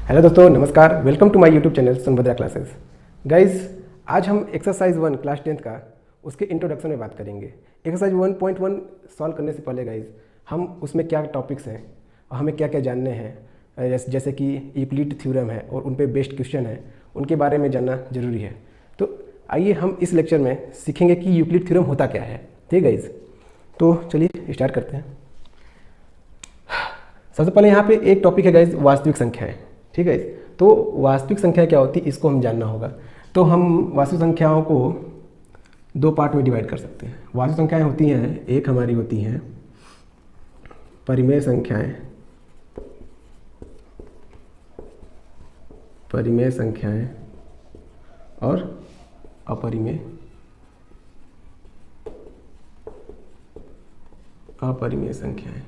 Hello दोस्तों, नमस्कार। Welcome to my YouTube channel Sonbhadra classes. Guys, आज हम एक्सरसाइज 1 क्लास 10th का उसके इंट्रोडक्शन में बात करेंगे। एक्सरसाइज 1.1 सॉल्व करने से पहले गाइस हम उसमें क्या टॉपिक्स हैं और हमें क्या क्या जानने हैं, जैसे कि यूक्लिड थ्योरम है और उन पे बेस्ड क्वेश्चन है, उनके बारे में जानना जरूरी है। तो आइए हम इस लेक्चर में सीखेंगे कि यूक्लिड थ्योरम होता क्या है। ठीक है गाइस, तो चलिए स्टार्ट करते हैं। सबसे पहले यहाँ पे एक टॉपिक है गाइस, वास्तविक संख्याएं। ठीक है, तो वास्तविक संख्या क्या होती है इसको हम जानना होगा। तो हम वास्तविक संख्याओं को दो पार्ट में डिवाइड कर सकते हैं। वास्तविक संख्याएं होती हैं, एक हमारी होती हैं परिमेय संख्याएं, परिमेय संख्याएं और अपरिमेय अपरिमेय संख्याएं।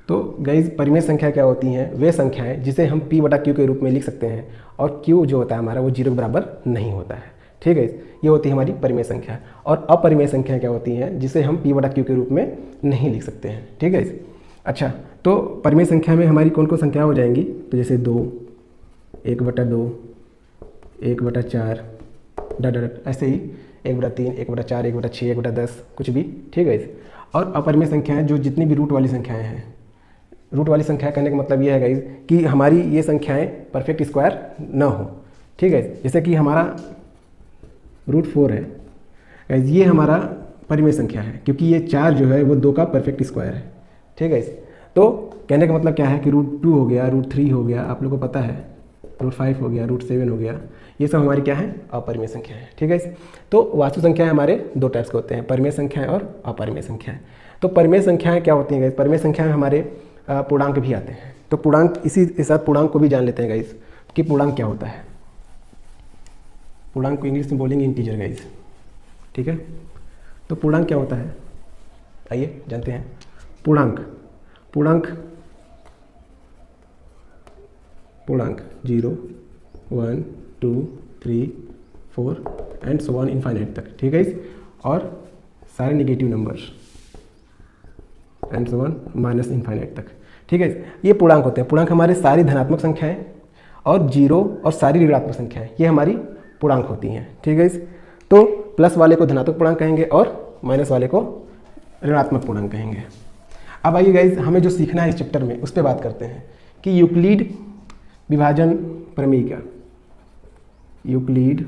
तो गाइज, परिमेय संख्या क्या होती हैं? वे संख्याएं जिसे हम p बटा q के रूप में लिख सकते हैं और q जो होता है हमारा वो 0 के बराबर नहीं होता है। ठीक है, ये होती है हमारी परिमेय संख्या। और अपरिमेय संख्या क्या होती हैं? जिसे हम p बटा q के रूप में नहीं लिख सकते हैं। ठीक है। अच्छा, तो परिमेय संख्या में हमारी कौन कौन संख्या हो जाएंगी? तो जैसे 2, 1/2, 1/4, डट ऐसे ही 1/3, 1/4, 1/6, 1/10 कुछ भी। ठीक है। और अपरिमेय संख्याएं जो जितनी भी रूट वाली संख्याएं हैं, रूट वाली संख्या कहने का मतलब ये है गाइज कि हमारी ये संख्याएं परफेक्ट स्क्वायर ना हो। ठीक है, जैसे कि हमारा √4 है गाइज, ये हमारा परिमेय संख्या है क्योंकि ये 4 जो है वो 2 का परफेक्ट स्क्वायर है। ठीक है, तो कहने का मतलब क्या है कि √2 हो गया, √3 हो गया, आप लोगों को पता है, √5 हो गया, √7 हो गया, ये सब हमारी क्या है? अपरिमेय संख्या है। ठीक है, तो वास्तविक संख्याएं हमारे दो टाइप्स के होते हैं, परिमेय संख्याएं और अपरिमेय संख्याएं। तो परिमेय संख्याएं क्या होती हैं गाइज? परिमेय संख्याएं हमारे पूर्णांक भी आते हैं। तो पूर्णांक, इसी के साथ पूर्णांक को भी जान लेते हैं गाइज कि पूर्णांक क्या होता है। पूर्णांक को इंग्लिश में बोलेंगे इंटीजर गाइज। ठीक है, तो पूर्णांक क्या होता है आइए जानते हैं। पूर्णांक 0, 1, 2, 3, 4 एंड सो ऑन इनफाइनाइट तक। ठीक है, और सारे negative numbers and so on minus infinite तक। ठीक है, ये पूर्णांक होते हैं। पूर्णांक हमारे सारी धनात्मक संख्याएं और 0 और सारी ऋणात्मक संख्याएं, ये हमारी पूर्णांक होती हैं। ठीक है, तो प्लस वाले को धनात्मक पूर्णांक कहेंगे और माइनस वाले को ऋणात्मक पूर्णांक कहेंगे। अब आइए गाइज, हमें जो सीखना है इस चैप्टर में उस पर बात करते हैं कि यूक्लिड विभाजन प्रमेय क्या। यूक्लिड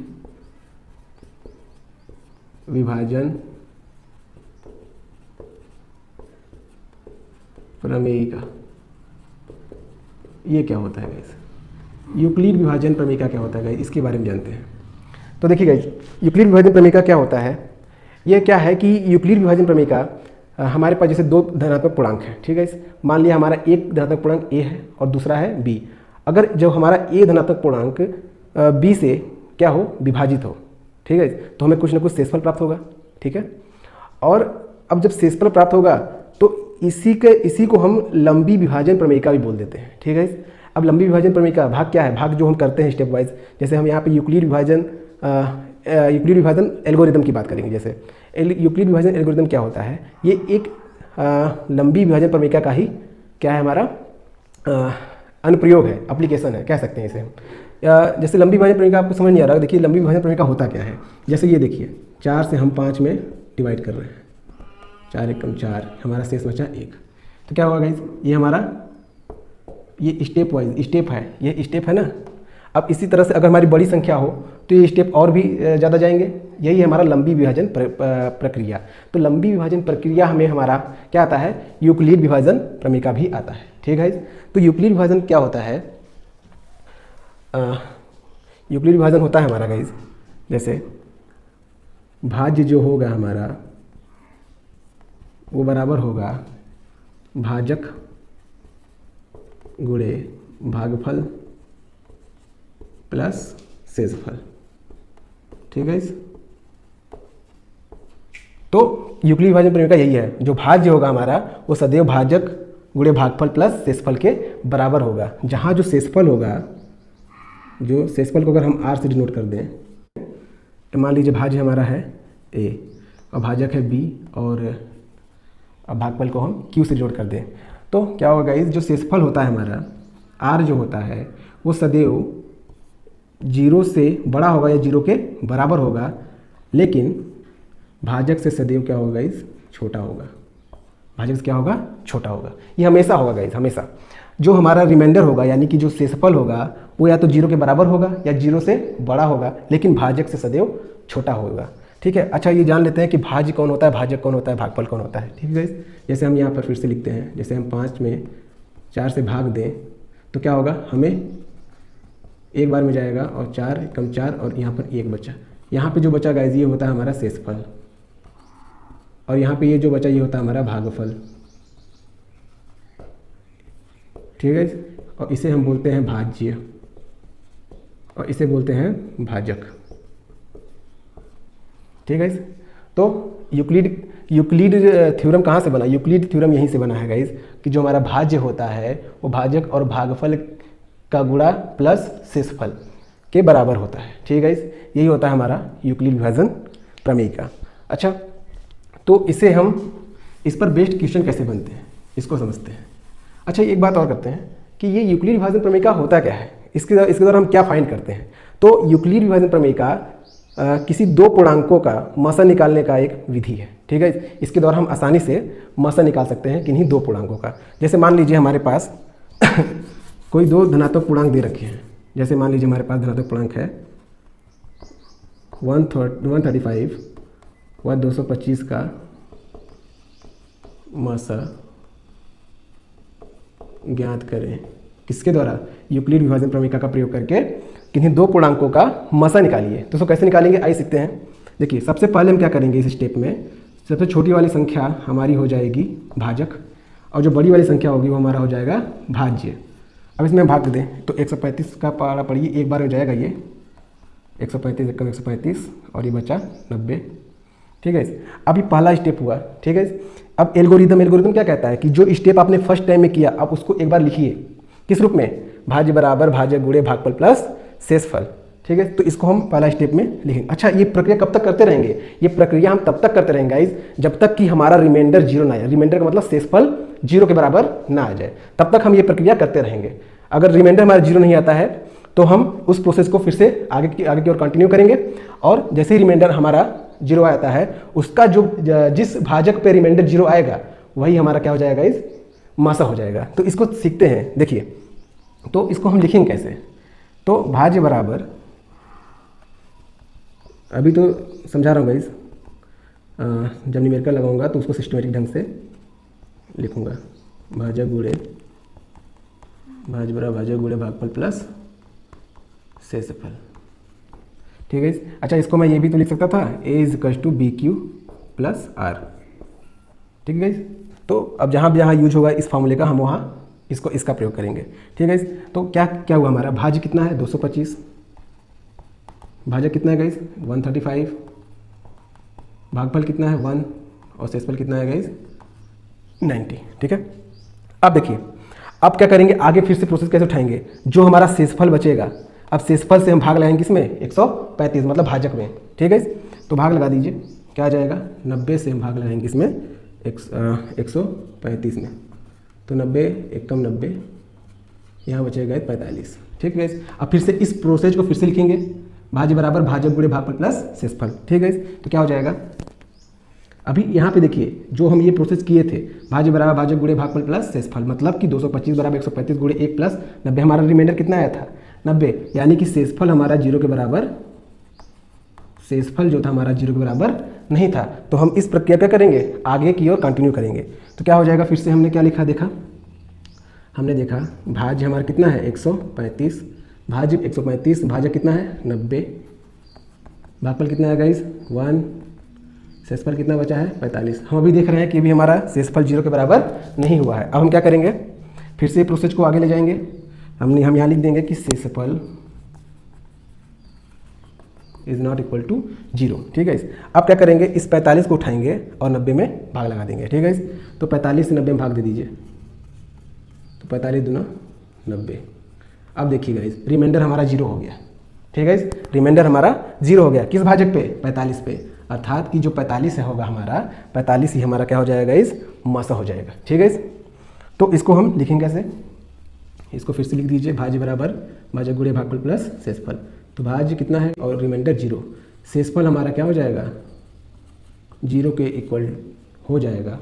विभाजन प्रमेय का ये क्या होता है गाइस? यूक्लिड विभाजन प्रमेय का क्या होता है गाइस, इसके बारे में जानते हैं। तो देखिए गाइस, यूक्लिड विभाजन प्रमेय का क्या होता है? ये क्या है कि यूक्लिड विभाजन प्रमेय का हमारे पास जैसे दो धनात्मक पूर्णांक है। ठीक है, मान लिया हमारा एक धनात्मक पूर्णांक a है और दूसरा है b। अगर जब हमारा a धनात्मक पूर्णांक b से क्या हो? विभाजित हो। ठीक है, तो हमें कुछ ना कुछ शेषफल प्राप्त होगा। ठीक है, और अब जब शेषफल प्राप्त होगा तो इसी को हम लंबी विभाजन प्रमेय का भी बोल देते हैं। ठीक है, अब लंबी विभाजन प्रमेय का भाग क्या है? भाग जो हम करते हैं स्टेप वाइज, जैसे हम यहाँ पे यूक्लिड विभाजन एल्गोरिदम की बात करेंगे। जैसे यूक्लिड विभाजन एल्गोरिदम क्या होता है? ये एक लंबी विभाजन प्रमेय का ही क्या है? हमारा अनुप्रयोग है, एप्लीकेशन है, कह सकते हैं इसे हम। जैसे लंबी विभाजन प्रमेय का आपको समझ नहीं आ रहा, देखिए लंबी विभाजन प्रमेय का होता क्या है। जैसे ये देखिए, 4 से हम 5 में डिवाइड कर रहे हैं, 4 एकम 4, हमारा शेष बचा 1। तो क्या होगा गाइज? ये हमारा ये स्टेप वाइज स्टेप है, ये स्टेप है ना। अब इसी तरह से अगर हमारी बड़ी संख्या हो तो ये स्टेप और भी ज़्यादा जाएंगे। यही है हमारा लंबी विभाजन प्रक्रिया। तो लंबी विभाजन प्रक्रिया हमें हमारा क्या आता है? यूक्लिड विभाजन प्रमेय का भी आता है। ठीक है, तो यूक्लिड विभाजन क्या होता है? यूक्लिड विभाजन होता है हमारा गाइज, जैसे भाज्य जो होगा हमारा वो बराबर होगा भाजक गुणे भागफल प्लस शेषफल। ठीक है, तो यूक्लिड विभाजन प्रमेय का यही है, जो भाज्य होगा हमारा वो सदैव भाजक गुणे भागफल प्लस शेषफल के बराबर होगा। जहाँ जो शेषफल होगा, जो शेषफल को अगर हम r से डिनोट कर दें, तो मान लीजिए भाज्य हमारा है a और भाजक है b और अब भागफल को हम q से डिनोट कर दें, तो क्या होगा गाइस, जो शेषफल होता है हमारा r जो होता है वो सदैव 0 से बड़ा होगा या 0 के बराबर होगा, लेकिन भाजक से सदैव क्या होगा गाइस, छोटा होगा। भाजक से क्या होगा, छोटा होगा। ये हमेशा होगा गाइस, हमेशा। जो हमारा रिमाइंडर होगा यानी कि जो शेषफल होगा वो या तो 0 के बराबर होगा या 0 से बड़ा होगा, लेकिन भाजक से सदैव छोटा होगा। ठीक है। अच्छा, ये जान लेते हैं कि भाज्य कौन होता है, भाजक कौन होता है, भागफल कौन होता है। ठीक है गाइस, जैसे हम यहाँ पर फिर से लिखते हैं, जैसे हम 5 में 4 से भाग दें तो क्या होगा, हमें एक बार में जाएगा और 4 कम 4 और यहाँ पर 1 बचा। यहाँ पे जो बचा गाइस ये होता है हमारा शेषफल, और यहाँ पे ये जो बचा ये होता है हमारा भागफल। ठीक है। और इसे हम बोलते हैं भाज्य और इसे बोलते हैं भाजक। ठीक है। तो यूक्लिड थ्योरम कहाँ से बना, यूक्लिड थ्योरम यहीं से बना है गाइस, कि जो हमारा भाज्य होता है वो भाजक और भागफल का गुणा प्लस शेषफल के बराबर होता है। ठीक है गाइस, यही होता है हमारा यूक्लिड विभाजन प्रमेय का। अच्छा, तो इसे हम इस पर बेस्ड क्वेश्चन कैसे बनते हैं इसको समझते हैं। अच्छा, एक बात और करते हैं कि ये यूक्लिड विभाजन प्रमेय का होता क्या है, इसके द्वारा हम क्या फाइंड करते हैं। तो यूक्लिड विभाजन प्रमेय का किसी दो पूर्णांकों का मसा निकालने का एक विधि है। ठीक है। इसके द्वारा हम आसानी से मसा निकाल सकते हैं किन्हीं दो पूर्णांकों का। जैसे मान लीजिए हमारे पास कोई दो धनात्मक पूर्णांक दे रखे हैं। जैसे मान लीजिए हमारे पास धनात्मक पूर्णांक है 135 व 225 का मसा ज्ञात करें। किसके द्वारा, यूक्लिड विभाजन प्रमेय का प्रयोग करके किन्हीं दो पूर्णांकों का मसा निकालिए। तो उसको कैसे निकालेंगे आइए सीखते हैं। देखिए, सबसे पहले हम क्या करेंगे इस स्टेप में, सबसे छोटी वाली संख्या हमारी हो जाएगी भाजक और जो बड़ी वाली संख्या होगी वो हमारा हो जाएगा भाज्य। अब इसमें भाग दें तो 135 का पारा पड़िए, एक बार हो जाएगा ये 135 कम 135 और ये बचा 90। ठीक है। अब ये पहला स्टेप हुआ। ठीक है। अब एल्गोरिदम क्या कहता है कि जो स्टेप आपने फर्स्ट टाइम में किया आप उसको एक बार लिखिए। किस रूप में, भाज्य बराबर भाजक गुणे भागफल प्लस शेषफल। ठीक है। तो इसको हम पहला स्टेप में लिखेंगे। अच्छा, ये प्रक्रिया कब तक करते रहेंगे, ये प्रक्रिया हम तब तक करते रहेंगे गाइस जब तक कि हमारा रिमाइंडर 0 ना आए। रिमाइंडर का मतलब शेषफल 0 के बराबर ना आ जाए, तब तक हम ये प्रक्रिया करते रहेंगे। अगर रिमाइंडर हमारा 0 नहीं आता है तो हम उस प्रोसेस को फिर से आगे की ओर कंटिन्यू करेंगे, और जैसे ही रिमाइंडर हमारा 0 आता है उसका जो जिस भाजक पे रिमाइंडर 0 आएगा वही हमारा क्या हो जाएगा गाइस, मसा हो जाएगा। तो इसको सीखते हैं। देखिए, तो इसको हम लिखेंगे कैसे, तो भाज्य बराबर, अभी तो समझा रहा हूँ गाइस, जब न्यूमेरिकल लगाऊंगा तो उसको सिस्टमेटिक ढंग से लिखूंगा। भाजक गुणे भाज्य बराबर भाजक गुणे भागफल प्लस शेषफल। ठीक है। अच्छा, इसको मैं ये भी तो लिख सकता था A=BQ प्लस R। ठीक है गाइस। तो अब जहाँ जहाँ यूज होगा इस फॉर्मूले का हम वहाँ इसका प्रयोग करेंगे। ठीक है। तो क्या हुआ हमारा, भाज्य कितना है 225, भाजक कितना है गाइस 135, भागफल कितना है 1 और शेषफल कितना है गाइस 90। ठीक है। अब देखिए, अब क्या करेंगे आगे, फिर से प्रोसेस कैसे उठाएंगे। जो हमारा शेषफल बचेगा, अब शेषफल से हम भाग लगाएंगे किसमें, 135 मतलब भाजक में। ठीक है। तो भाग लगा दीजिए, क्या आ जाएगा 90 से हम भाग लगाएंगे इसमें 135 में, तो 90 एकम 90, यहाँ बचेगा 45। ठीक है। अब फिर से इस प्रोसेस को फिर से लिखेंगे, भाज्य बराबर भाजक गुणे भागफल प्लस शेषफल। ठीक है। तो क्या हो जाएगा, अभी यहाँ पे देखिए जो हम ये प्रोसेस किए थे, भाज्य बराबर भाजक गुणे भागफल प्लस शेषफल, मतलब कि 225 बराबर 135 गुणे 1 प्लस 90, हमारा रिमाइंडर कितना आया था 90, यानी कि शेषफल हमारा 0 के बराबर, शेषफल जो था हमारा 0 के बराबर नहीं था। तो हम इस प्रक्रिया क्या करेंगे, आगे की ओर कंटिन्यू करेंगे। तो क्या हो जाएगा, फिर से हमने क्या लिखा, देखा हमने देखा भाज्य हमारा कितना है 135, भाज्य 135, भाजक कितना है 90, भागफल कितना है गाइस 1, शेषफल कितना बचा है 45। हम अभी देख रहे हैं कि अभी हमारा शेषफल 0 के बराबर नहीं हुआ है। अब हम क्या करेंगे, फिर से प्रोसेस को आगे ले जाएंगे। हम यहाँ लिख देंगे कि शेषफल इज नॉट इक्वल टू 0। ठीक है। अब क्या करेंगे, इस 45 को उठाएंगे और 90 में भाग लगा देंगे। ठीक है। तो 45 से 90 में भाग दे दीजिए, तो 45 दूना 90। अब देखिए गाइस, रिमाइंडर हमारा 0 हो गया। ठीक है। रिमाइंडर हमारा 0 हो गया, किस भाजक पे 45 पे, अर्थात कि जो 45 होगा हमारा 45 ही हमारा क्या हो जाएगा गाइस, मसा हो जाएगा। ठीक है। तो इसको हम लिखेंगे कैसे, इसको फिर से लिख दीजिए, भाज्य बराबर भाजक गुणे भागफल प्लस शेषफल। तो भाज्य कितना है और रिमाइंडर 0, शेषफल हमारा क्या हो जाएगा 0 के इक्वल हो जाएगा।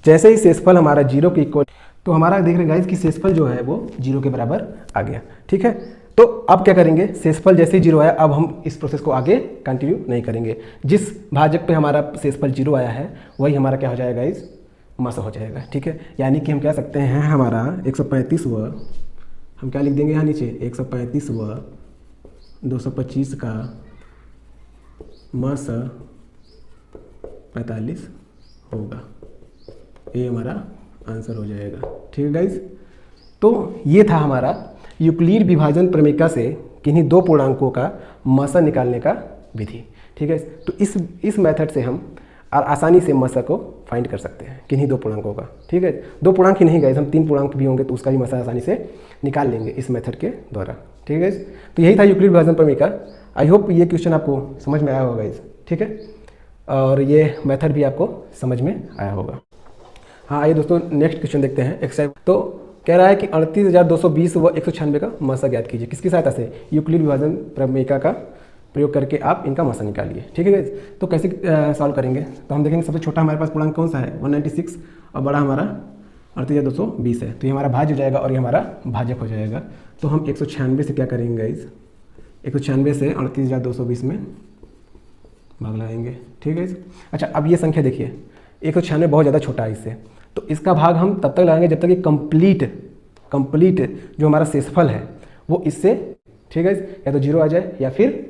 जैसे ही शेषफल हमारा 0 के इक्वल, तो हमारा देख रहे गाइस कि शेषफल जो है वो 0 के बराबर आ गया। ठीक है, तो अब क्या करेंगे, शेषफल जैसे ही 0 आया, अब हम इस प्रोसेस को आगे कंटिन्यू नहीं करेंगे। जिस भाजक पे हमारा शेषफल 0 आया है वही हमारा क्या हो जाएगा गाइस, मस हो जाएगा। ठीक है, यानी कि हम कह सकते हैं हमारा 135 हम क्या लिख देंगे यहाँ नीचे, 135 225 का मस 45 होगा, ये हमारा आंसर हो जाएगा। ठीक है गाइस, तो ये था हमारा यूक्लिड विभाजन प्रमेयिका से किन्हीं दो पूर्णांकों का मसा निकालने का विधि। ठीक है, तो इस मेथड से हम आसानी से मसा को फाइंड कर सकते हैं किन्हीं दो पूर्णांकों का। ठीक है, दो पूर्णांक ही नहीं गाइस, हम 3 पूर्णांक भी होंगे तो उसका भी मसा आसानी से निकाल लेंगे इस मेथड के द्वारा। ठीक है, तो यही था यूक्लिड विभाजन प्रमेयिका। आई होप ये क्वेश्चन आपको समझ में आया होगा गाइस। ठीक है, और ये मेथड भी आपको समझ में आया होगा। हाँ, आइए दोस्तों नेक्स्ट क्वेश्चन देखते हैं। एक्सरसाइज तो कह रहा है कि 38,220 व 196 का मसा ज्ञात कीजिए। किसकी सहायता से, यूक्लिड विभाजन प्रमेयिका का प्रयोग करके आप इनका मसा निकालिए। ठीक है गाइस, तो कैसे सॉल्व करेंगे, तो हम देखेंगे सबसे छोटा हमारे पास पूर्णांक कौन सा है 196 और बड़ा हमारा 38,220 है, तो ये हमारा भाज्य हो जाएगा और ये हमारा भाजक हो जाएगा। तो हम 196 से क्या करेंगे गाइस, 196 से 38,220 में भाग लगाएंगे। ठीक है, अच्छा अब ये संख्या देखिए 196 बहुत ज़्यादा छोटा है इससे, तो इसका भाग हम तब तक लगाएंगे जब तक कि कंप्लीट जो हमारा शेषफल है वो इससे, ठीक है, या तो 0 आ जाए या फिर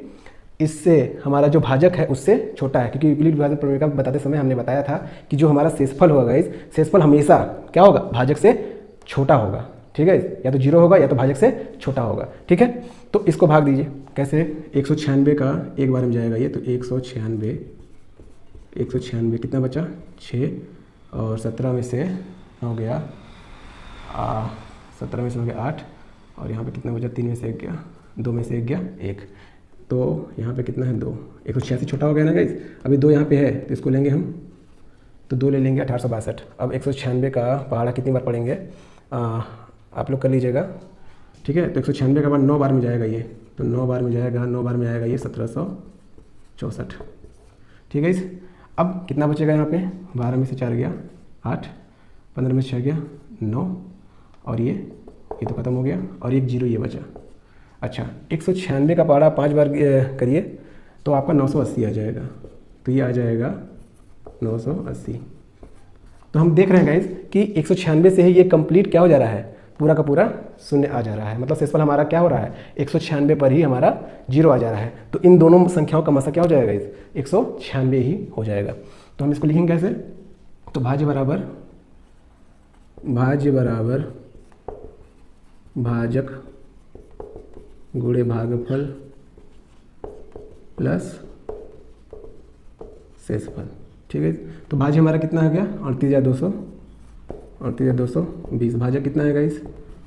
इससे हमारा जो भाजक है उससे छोटा है। क्योंकि यूक्लिड विभाजन प्रमेय बताते समय हमने बताया था कि जो हमारा शेषफल होगा इस शेषफल हमेशा क्या होगा, भाजक से छोटा होगा। ठीक है, या तो 0 होगा या तो भाजक से छोटा होगा। ठीक है, तो इसको भाग दीजिए कैसे, 196 का एक बार में जाएगा ये, तो 196 कितना बचा 6 और 17 में से हो गया 17 में से हो गया 8 और यहाँ पे कितना बचा 3 में से 1 गया, 2 में से 1 गया 1, तो यहाँ पे कितना है 2, 186 छोटा हो गया ना गाइस। अभी 2 यहाँ पे है तो इसको लेंगे हम, तो 2 ले लेंगे 1862। अब 196 का पहाड़ा कितनी बार पढ़ेंगे आप लोग कर लीजिएगा। ठीक है, तो 196 का बाद 9 बार में जाएगा ये, तो 9 बार में जाएगा, 9 बार में आएगा ये 1764। ठीक है, अब कितना बचेगा यहाँ पे, 12 में से 4 गया 8, 15 में से 6 गया 9 और ये तो ख़त्म हो गया और एक 0 ये बचा। अच्छा 196 का पहाड़ा 5 बार करिए तो आपका 980 आ जाएगा, तो ये आ जाएगा 980। तो हम देख रहे हैं गाइस कि 196 से ही ये कंप्लीट क्या हो जा रहा है, पूरा का पूरा शून्य आ जा रहा है, मतलब शेषफल हमारा क्या हो रहा है 196 पर ही हमारा 0 आ जा रहा है। तो इन दोनों संख्याओं का मसा क्या हो जाएगा इस 196 ही हो जाएगा। तो हम इसको लिखेंगे कैसे, तो भाज्य बराबर भाजक गुणे भागफल प्लस शेषफल। ठीक है, तो भाज्य हमारा कितना हो गया 38,220, भाजक कितना है गाइस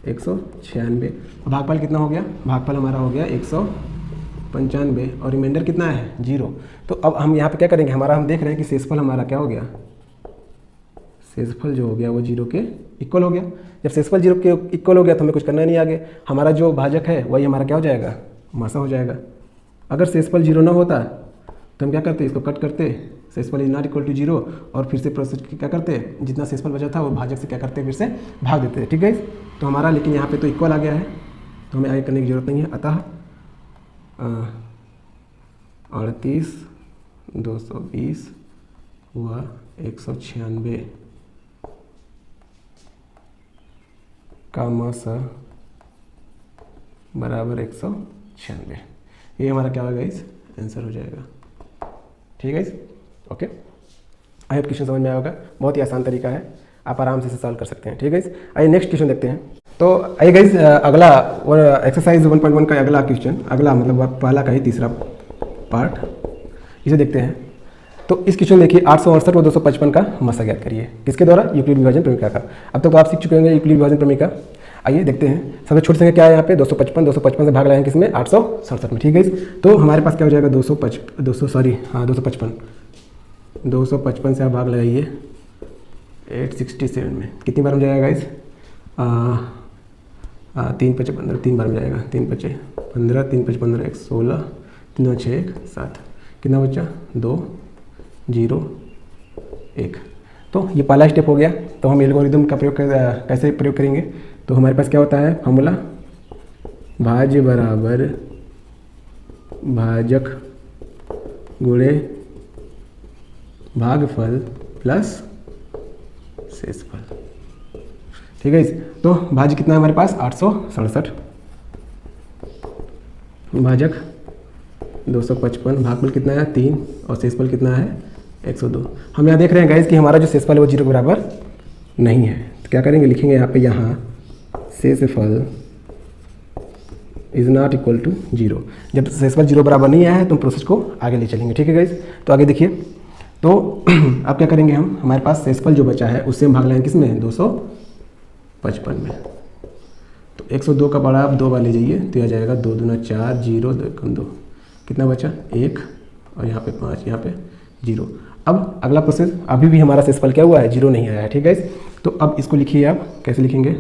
196, भागफल कितना हो गया, भागफल हमारा हो गया 195 और रिमाइंडर कितना है 0। तो अब हम यहाँ पे क्या करेंगे, हमारा हम देख रहे हैं कि शेषफल हमारा क्या हो गया, शेषफल जो हो गया वो 0 के इक्वल हो गया। जब शेषफल 0 के इक्वल हो गया तो हमें कुछ करना नहीं आगे, हमारा जो भाजक है वही हमारा क्या हो जाएगा, मसा हो जाएगा। अगर शेषफल 0 ना होता तो हम क्या करते, इसको कट करते, शेषफल इज नॉट इक्वल टू 0 और फिर से प्रोसेस क्या करते, जितना शेषफल बचा था वो भाजक से क्या करते फिर से भाग देते। ठीक है, तो हमारा लेकिन यहाँ पे तो इक्वल आ गया है तो हमें आगे करने की ज़रूरत नहीं है। अतः 38,220 व 196 का मसा बराबर 196, ये हमारा क्या होगा इस आंसर हो जाएगा। ठीक है, ओके, आई होप क्वेश्चन समझ में आया होगा, बहुत ही आसान तरीका है, आप आराम से इसे सॉल्व कर सकते हैं। ठीक है, आइए नेक्स्ट क्वेश्चन देखते हैं। तो आइए गाइस अगला एक्सरसाइज 1.1 का अगला क्वेश्चन, अगला मतलब पहला का ही तीसरा पार्ट, इसे देखते हैं। तो इस क्वेश्चन देखिए 868 व 255 का मसा ज्ञात करिए, किसके द्वारा, यूक्लिड विभाजन प्रमेयिका का। अब तक तो आप सीख चुके होंगे यूक्लिड विभाजन प्रमेयिका। आइए देखते हैं, सबसे छोटी संख्या क्या है यहाँ पे 255 से भाग लगाएंगे किसमें 867 में। ठीक है, तो हमारे पास क्या हो जाएगा 255 से आप भाग लगाइए 867 में कितनी बार में जाएगा गाइस? 3 5 15, 3 बार में जाएगा। 3 5 15, 3 5 15, 1 16, 3 2 6 1 7, कितना बचा? 2 0 1। तो ये पहला स्टेप हो गया। तो हम एल्गोरिथम का प्रयोग कैसे प्रयोग करेंगे? तो हमारे पास क्या होता है फॉर्मूला? भाज्य बराबर भाजक गुणे भागफल प्लस शेषफल। ठीक है। तो भाज्य कितना है हमारे पास? 867, भाजक 255, भागफल कितना है? 3, और शेषफल कितना है? 102। हम यहाँ देख रहे हैं गाइस कि हमारा जो शेषफल है वो 0 के बराबर नहीं है। तो क्या करेंगे? लिखेंगे यहाँ पे, यहाँ शेषफल इज नॉट इक्वल टू 0। जब शेषफल 0 बराबर नहीं आया है तो हम प्रोसेस को आगे ले चलेंगे। ठीक है गाइस। तो आगे देखिए, तो अब क्या करेंगे हम? हमारे पास शेषफल जो बचा है उससे हम भाग लाएंगे किस में? 255 में। तो 102 का बड़ा आप 2 बार ले जाइए तो यह जाएगा 2 दूना 4, 0 2 कम 2, कितना बचा? 1, और यहाँ पे 5, यहाँ पे 0। अब अगला प्रोसेस, अभी भी हमारा शेषफल क्या हुआ है? 0 नहीं आया है। ठीक है। तो अब इसको लिखिए आप, कैसे लिखेंगे?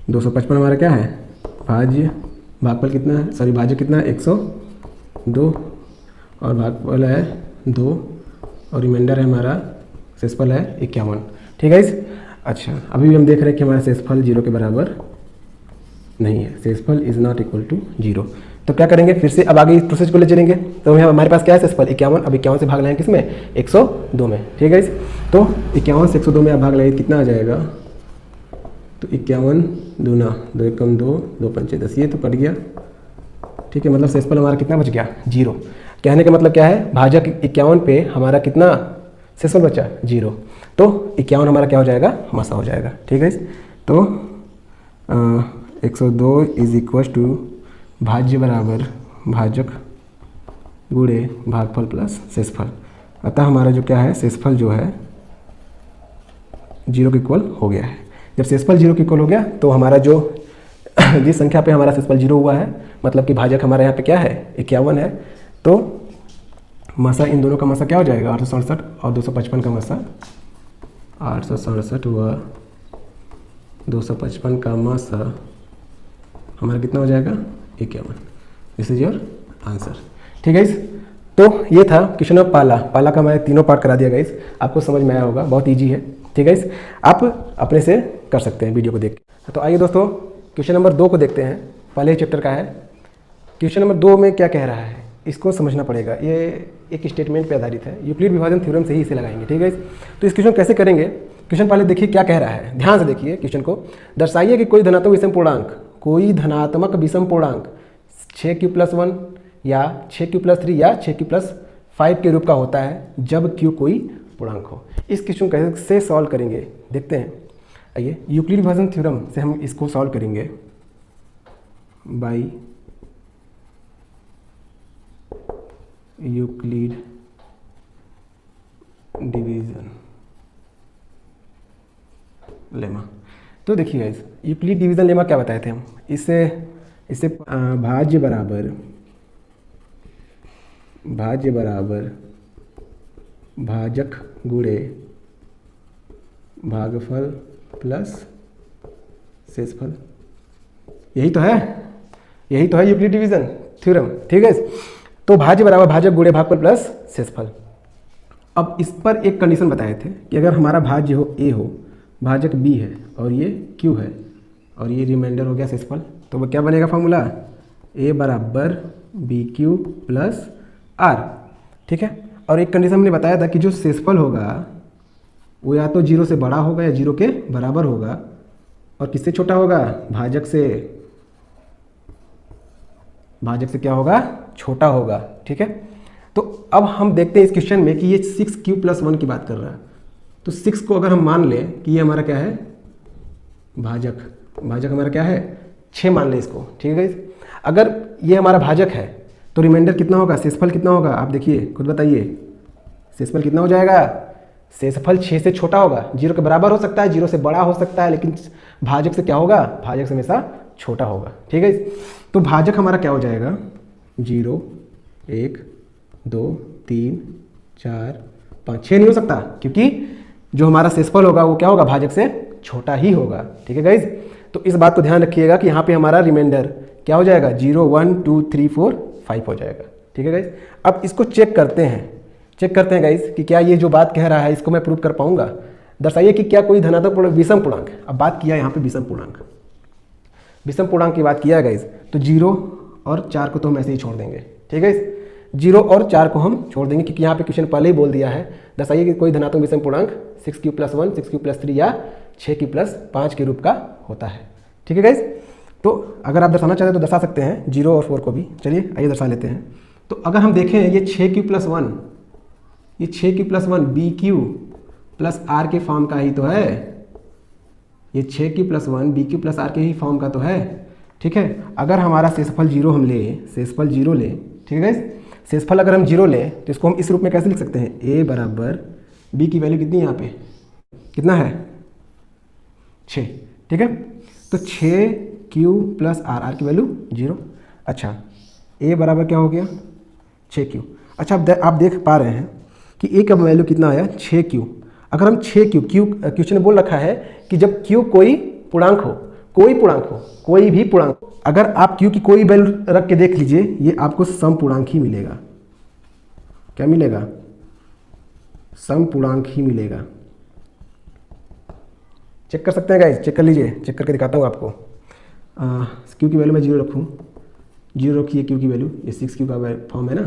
255 हमारा क्या है? भाज्य, भागफल कितना है? सॉरी, भाज्य कितना है? 102, और भागफल है 2, और रिमाइंडर है हमारा शेषफल है 51। ठीक है। अच्छा, अभी भी हम देख रहे हैं कि हमारा शेषफल 0 के बराबर नहीं है। शेषफल इज नॉट इक्वल टू 0। तो क्या करेंगे? फिर से अब आगे इस प्रोसेस को ले चलेंगे। तो हमारे पास क्या है? शेषफल 51। अब 51 से भाग लाएंगे किसमें? 102 में। ठीक है। तो 51 से 102 में आप भाग लाएंगे, कितना आ जाएगा? तो 51 दूना 2 कम 2, 2 पंचे 10, ये तो कट गया। ठीक है। मतलब शेषफल हमारा कितना बच गया? 0। कहने का मतलब क्या है? भाजक 51 पे हमारा कितना शेषफल बचा? 0। तो 51 हमारा क्या हो जाएगा? मासा हो जाएगा। ठीक है। तो 102 इज इक्वल टू भाज्य बराबर भाजक गुणे भागफल प्लस शेषफल। अतः हमारा जो क्या है? शेषफल जो है 0 के इक्वल हो गया है। जब शेषफल 0 के इक्वल हो गया तो हमारा जो जिस संख्या पे हमारा शेषफल 0 हुआ है, मतलब कि भाजक हमारे यहाँ पे क्या है? 51 है। तो मासा, इन दोनों का मासा क्या हो जाएगा? 867, और 255 का मासा 867 हुआ, 255 का मासा हमारा कितना हो जाएगा? 51। This is your answer. ठीक है। तो ये था क्वेश्चन ऑफ पाला का मैं तीनों पार्ट करा दिया गाइस। आपको समझ में आया होगा, बहुत ईजी है। ठीक है। आप अपने से कर सकते हैं वीडियो को देख के। तो आइए दोस्तों, क्वेश्चन नंबर 2 को देखते हैं। पहले ही चैप्टर का है। क्वेश्चन नंबर 2 में क्या कह रहा है इसको समझना पड़ेगा। ये एक स्टेटमेंट पे आधारित है, यूक्लिड विभाजन थ्योरम से ही इसे लगाएंगे। ठीक है। तो इस क्वेश्चन कैसे करेंगे? क्वेश्चन पहले देखिए क्या कह रहा है, ध्यान से देखिए क्वेश्चन को। दर्शाइए कि कोई धनात्मक विषम पूर्णांक 6q+1 या 6q+3 या 6q+5 के रूप का होता है जब q कोई पूर्णांक हो। इस क्वेश्चन को कैसे सॉल्व करेंगे देखते हैं। आइए, यूक्लिड विभाजन थ्योरम से हम इसको सॉल्व करेंगे बाई यूक्लिड डिवीजन लेमा। तो देखिए गाइस, यूक्लिड डिवीजन लेमा क्या बताए थे हम? इससे भाज्य बराबर भाजक गुणे भागफल प्लस शेषफल। यही तो है यूक्लिड डिवीजन थ्योरम। ठीक है। तो भाज्य बराबर भाजक गुणे भागफल प्लस शेषफल। अब इस पर एक कंडीशन बताए थे कि अगर हमारा भाज्य हो a हो, भाजक b है और ये q है और ये रिमाइंडर हो गया शेषफल, तो वो क्या बनेगा फॉर्मूला? a बराबर bq प्लस r। ठीक है। और एक कंडीशन हमने बताया था कि जो शेषफल होगा वो या तो 0 से बड़ा होगा या 0 के बराबर होगा, और किससे छोटा होगा? भाजक से क्या होगा? छोटा होगा। ठीक है। तो अब हम देखते हैं इस क्वेश्चन में कि ये 6q+1 की बात कर रहा है। तो 6 को अगर हम मान लें कि ये हमारा क्या है? भाजक हमारा क्या है? 6 मान लें इसको। ठीक है। अगर ये हमारा भाजक है तो रिमाइंडर कितना होगा? शेषफल कितना होगा? आप देखिए, खुद बताइए, शेषफल कितना हो जाएगा? शेषफल 6 से छोटा होगा, 0 के बराबर हो सकता है, 0 से बड़ा हो सकता है, लेकिन भाजक से क्या होगा? भाजक से हमेशा छोटा होगा। ठीक है। तो भाजक हमारा क्या हो जाएगा? 0 1 2 3 4 5, 6 नहीं हो सकता क्योंकि जो हमारा शेषफल होगा वो क्या होगा, भाजक से छोटा ही होगा। ठीक है गाइज, तो इस बात को ध्यान रखिएगा कि यहाँ पे हमारा रिमाइंडर क्या हो जाएगा, 0, 1, 2, 3, 4, 5 हो जाएगा। ठीक है गाइज, अब इसको चेक करते हैं गाइज कि क्या ये जो बात कह रहा है इसको मैं प्रूव कर पाऊंगा। दर्शाइए कि क्या कोई धनात्मक पूर्णांक विषम पूर्णांक, अब बात किया यहाँ पे विषम पूर्णांक की बात किया है गाइज, तो 0 और 4 को तो हम ऐसे ही छोड़ देंगे। ठीक है, 0 और 4 को हम छोड़ देंगे क्योंकि यहाँ पे क्वेश्चन पहले ही बोल दिया है, दर्शाइए कि कोई धनात्मक विषम पूर्णांक 6q + 1, 6q + 3 या 6q + 5 के रूप का होता है। ठीक है गाइज, तो अगर आप दर्शाना चाहते हैं तो दर्शा सकते हैं 0 और 4 को भी। चलिए आइए दर्शा लेते हैं। तो अगर हम देखें ये 6q + 1, ये 6q + 1 bq + r के फॉर्म का ही तो है, ये 6q + 1 bq + r के ही फॉर्म का तो है। ठीक है, अगर हमारा शेषफल 0 हम ले, शेषफल 0 ले, ठीक है गाइज, शेषफल अगर हम 0 लें तो इसको हम इस रूप में कैसे लिख सकते हैं, a बराबर b की वैल्यू कितनी है यहाँ पे, कितना है 6। ठीक है, तो 6q + r की वैल्यू 0। अच्छा, a बराबर क्या हो गया 6q। अच्छा, अब आप देख पा रहे हैं कि a का वैल्यू कितना आया 6q। अगर हम 6q, क्वेश्चन ने बोल रखा है कि जब q कोई पूर्णांक हो, कोई भी पूर्णांक, अगर आप q की कोई वैल्यू रख के देख लीजिए, ये आपको सम पूर्णांक ही मिलेगा। क्या मिलेगा, सम पूर्णांक ही मिलेगा। चेक कर सकते हैं गाइस, चेक कर लीजिए, चेक करके दिखाता हूँ आपको। q की वैल्यू मैं 0 रखूँ, 0 रखिए q की वैल्यू, ये 6q का फॉर्म है ना,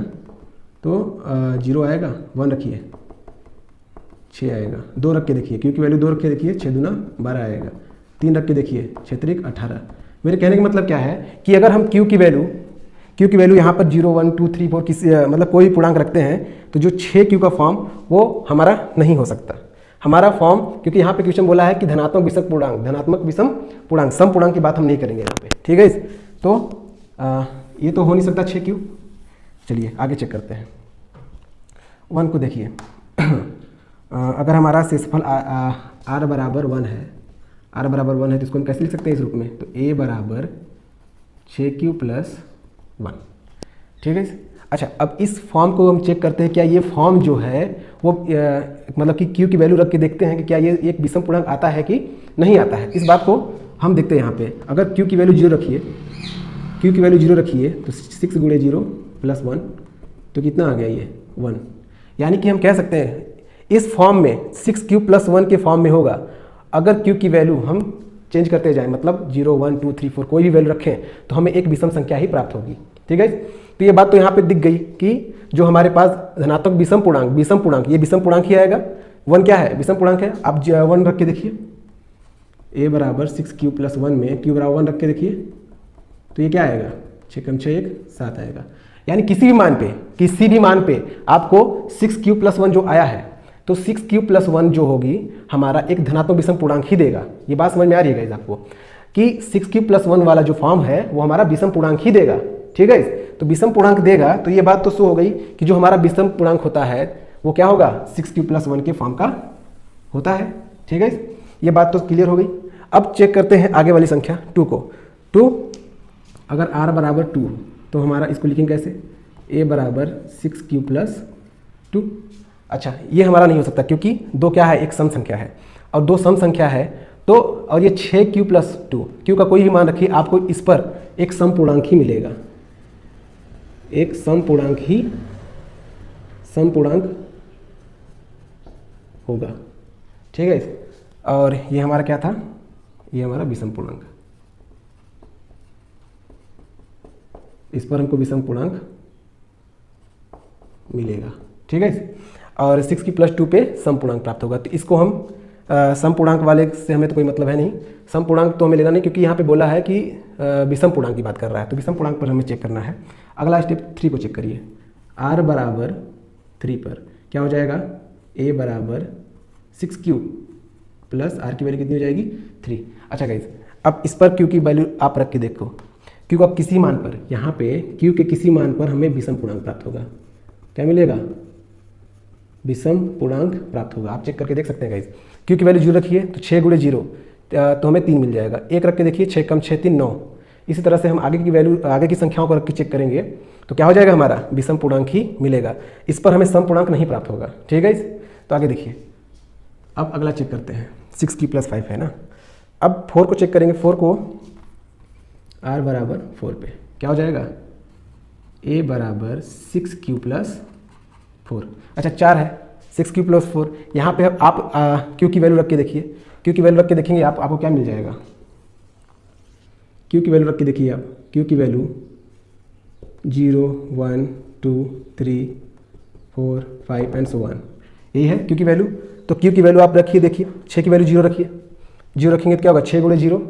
तो 0 आएगा, 1 रखिए 6 आएगा, 2 रख के देखिए q की वैल्यू 2 रख के देखिए, 6 दूना 12 आएगा, 3 रख के देखिए 6 त्रिक 18। मेरे कहने का मतलब क्या है कि अगर हम q की वैल्यू यहाँ पर 0, 1, 2, 3, 4 किसी मतलब कोई पूर्णांक रखते हैं तो जो 6q का फॉर्म वो हमारा नहीं हो सकता। हमारा फॉर्म, क्योंकि यहाँ पे क्वेश्चन बोला है कि धनात्मक विषम पूर्णांक, सम पूर्णांक की बात हम नहीं करेंगे यहाँ पे। ठीक है, तो ये तो हो नहीं सकता 6q। चलिए आगे चेक करते हैं। 1 को देखिए, अगर हमारा शेषफल r बराबर 1 है, तो इसको हम कैसे लिख सकते हैं इस रूप में, तो a बराबर 6q + 1। ठीक है, अच्छा, अब इस फॉर्म को हम चेक करते हैं, क्या ये फॉर्म जो है वो मतलब कि q की वैल्यू रख के देखते हैं कि क्या ये एक विषम पूर्णांक आता है कि नहीं आता है। इस बात को हम देखते हैं यहाँ पे। अगर q की वैल्यू 0 रखिए, तो 6 × 0 + 1, तो कितना आ गया ये 1। यानी कि हम कह सकते हैं इस फॉर्म में 6q + 1 के फॉर्म में होगा। अगर q की वैल्यू हम चेंज करते जाएं, मतलब 0, 1, 2, 3, 4 कोई भी वैल्यू रखें, तो हमें एक विषम संख्या ही प्राप्त होगी। ठीक है, तो ये बात तो यहाँ पे दिख गई कि जो हमारे पास धनात्मक विषम पूर्णांक, ये विषम पूर्णांक ही आएगा। 1 क्या है, विषम पूर्णांक है। आप 1 रख के देखिए, a बराबर 6q + 1 में q बराबर 1 रख के देखिए, तो ये क्या आएगा, 6 × 6 = 7 आएगा। यानी किसी भी मान पे आपको 6q + 1 जो आया है, तो 6q + 1 जो होगी हमारा एक धनात्मक विषम पूर्णांक ही देगा। ये बात समझ में आ रही है गाइस आपको कि 6q + 1 वाला जो फॉर्म है वो हमारा विषम पूर्णांक ही देगा। ठीक है, तो विषम पूर्णांक देगा, तो ये बात तो शो हो गई कि जो हमारा विषम पूर्णांक होता है वो क्या होगा, 6q + 1 के फॉर्म का होता है। ठीक है, ये बात तो क्लियर हो गई। अब चेक करते हैं आगे वाली संख्या 2 को। 2, अगर r बराबर 2, तो हमारा इसको लिखेंगे कैसे, a बराबर 6q + 2। अच्छा, ये हमारा नहीं हो सकता क्योंकि 2 क्या है, एक सम संख्या है, और 2 सम संख्या है, तो और ये 6q + 2, q का कोई भी मान रखिए, आपको इस पर एक सम पूर्णांक ही मिलेगा, एक सम पूर्णांक होगा। ठीक है, और ये हमारा क्या था, ये हमारा विषम पूर्णांक, इस पर हमको विषम पूर्णांक मिलेगा। ठीक है, और 6q + 2 पे सम पूर्णांक प्राप्त होगा। तो इसको हम सम पूर्णांक वाले से हमें तो कोई मतलब है नहीं, सम पूर्णांक तो हमें लेना नहीं, क्योंकि यहाँ पे बोला है कि विषम पूर्णांक की बात कर रहा है, तो विषम पूर्णांक पर हमें चेक करना है। अगला स्टेप 3 को चेक करिए। r बराबर 3 पर क्या हो जाएगा, a बराबर 6q + r की वैल्यू कितनी हो जाएगी, 3। अच्छा गाइज, अब इस पर q की वैल्यू आप रख के देखो, q का किसी मान पर, यहाँ पे q के किसी मान पर हमें विषम पूर्णांक प्राप्त होगा। क्या मिलेगा, विषम पूर्णांक प्राप्त होगा। आप चेक करके देख सकते हैं गाइज। q की वैल्यू 0 रखिए, तो 6 × 0 तो हमें 3 मिल जाएगा। 1 रख के देखिए, 6 × 6 = 3, 9। इसी तरह से हम आगे की वैल्यू, आगे की संख्याओं को रख के चेक करेंगे तो क्या हो जाएगा, हमारा विषम पूर्णांक ही मिलेगा। इस पर हमें सम पूर्णांक नहीं प्राप्त होगा। ठीक है, तो आगे देखिए, अब अगला चेक करते हैं, 6q+5 है ना। अब 4 को चेक करेंगे, 4 को r बराबर 4 पे क्या हो जाएगा, a बराबर 6q+4। अच्छा 4 है, 6q+4। यहाँ पे आप q की वैल्यू रख के देखिए, q की वैल्यू रख के देखेंगे आपको क्या मिल जाएगा। q की वैल्यू रख के देखिए आप, q की वैल्यू 0 1 2 3 4 5 एंड सो ऑन, यही है q की वैल्यू। तो q की वैल्यू आप रखिए, देखिए 6 की वैल्यू 0 रखिए, 0 रखेंगे तो क्या होगा, 6 गुणे 0,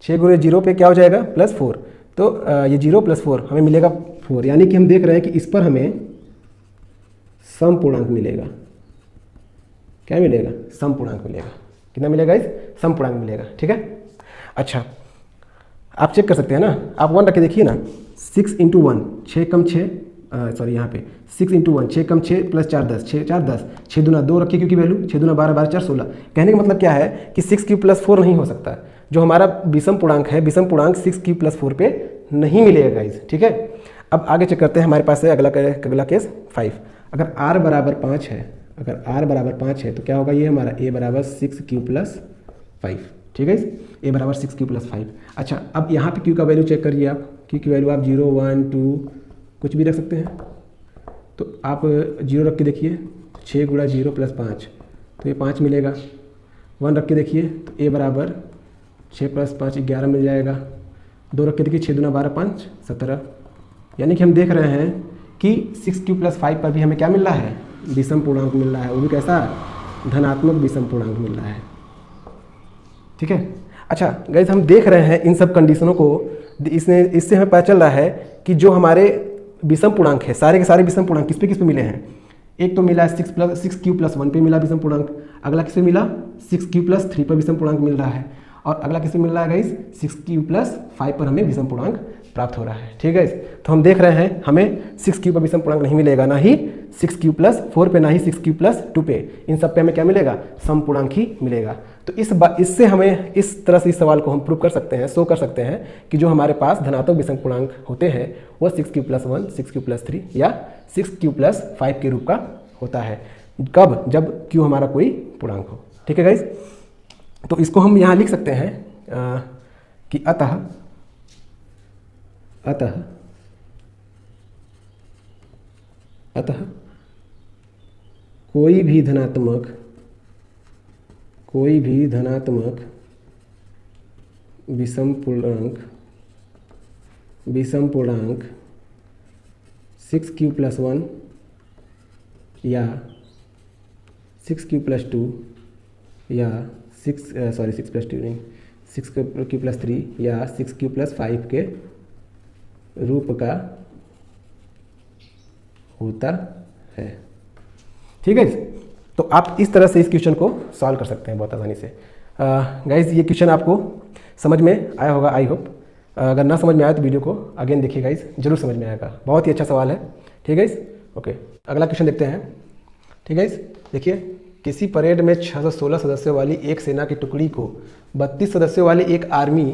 6 गुणे 0 पे क्या हो जाएगा, +4। तो ये 0 + 4 हमें मिलेगा 4, यानी कि हम देख रहे हैं कि इस पर हमें समपूर्णांक मिलेगा। क्या मिलेगा, समपूर्णांक मिलेगा। कितना मिलेगा इस, समपूर्णांक मिलेगा, ठीक है। अच्छा आप चेक कर सकते हैं ना, आप 1 रख के देखिए ना, 6 × 1 6 कम 6, सॉरी यहाँ पे 6 × 1 6 कम 6 + 4 10, 6 4 10, 6 दूना 2 रखिए क्योंकि वैल्यू, 6 दूना 12 12 4 16। कहने का मतलब क्या है कि 6q+4 नहीं हो सकता, जो हमारा विषम पूर्णांक है, विषम पूर्णांक 6q+4 पे नहीं मिलेगा गाइज, ठीक है। अब आगे चेक करते हैं, हमारे पास है अगला केस 5। अगर r बराबर 5 है, अगर r बराबर 5 है तो क्या होगा, ये हमारा a बराबर 6q+5, ठीक है, a बराबर 6q+5। अच्छा अब यहाँ पे q का वैल्यू चेक करिए आप, q की वैल्यू आप 0 1 2 कुछ भी रख सकते हैं। तो आप 0 रख के देखिए, 6 गुणा 0 + 5 तो ये 5 मिलेगा। 1 रख के देखिए तो a बराबर 6 + 5 11 मिल जाएगा। 2 रख के देखिए, 6 दूना 12 5 17। यानी कि हम देख रहे हैं कि 6q+5 पर भी हमें क्या मिल रहा है, विषम पूर्णांक मिल रहा है, वो भी कैसा, धनात्मक विषम पूर्णांक मिल रहा है, ठीक है। अच्छा गाइस हम देख रहे हैं इन सब कंडीशनों को, इससे हमें पता चल रहा है कि जो हमारे विषम पूर्णांक है, सारे के सारे विषम पूर्णांक किस पे मिले हैं। एक तो मिला है 6q+1 पे मिला विषम पूर्णांक, अगला किस पे मिला, 6q+3 पर विषम पूर्णांक मिल रहा है, और अगला किस पे मिल रहा है गाइस, 6q+5 पर हमें विषम पूर्णांक प्राप्त हो रहा है, ठीक है। तो हम देख रहे हैं हमें 6q पर विषम पूर्णांक नहीं मिलेगा, ना ही 6q+4 पे, ना ही 6q+2 पे, इन सब पे हमें क्या मिलेगा, समपूर्णांक ही मिलेगा। तो इससे हमें इस तरह से इस सवाल को हम प्रूव कर सकते हैं, शो कर सकते हैं कि जो हमारे पास धनात्मक विषम पूर्णांक होते हैं वो 6q+1 6q+3 या 6q+5 के रूप का होता है। कब, जब q हमारा कोई पूर्णांक हो, ठीक है गाइस। तो इसको हम यहाँ लिख सकते हैं कि अतः कोई भी धनात्मक विषम पूर्णांक 6q+1 या 6q+2 या 6q+3 या 6q+5 के रूप का होता है, ठीक है। तो आप इस तरह से इस क्वेश्चन को सॉल्व कर सकते हैं बहुत आसानी से। गाइज ये क्वेश्चन आपको समझ में आया होगा, आई होप। अगर ना समझ में आया तो वीडियो को अगेन देखिए गाइज, जरूर समझ में आएगा। बहुत ही अच्छा सवाल है, ठीक है। ओके अगला क्वेश्चन देखते हैं, ठीक है। देखिए किसी परेड में 616 सदस्यों वाली एक सेना की टुकड़ी को 32 सदस्यों वाली एक आर्मी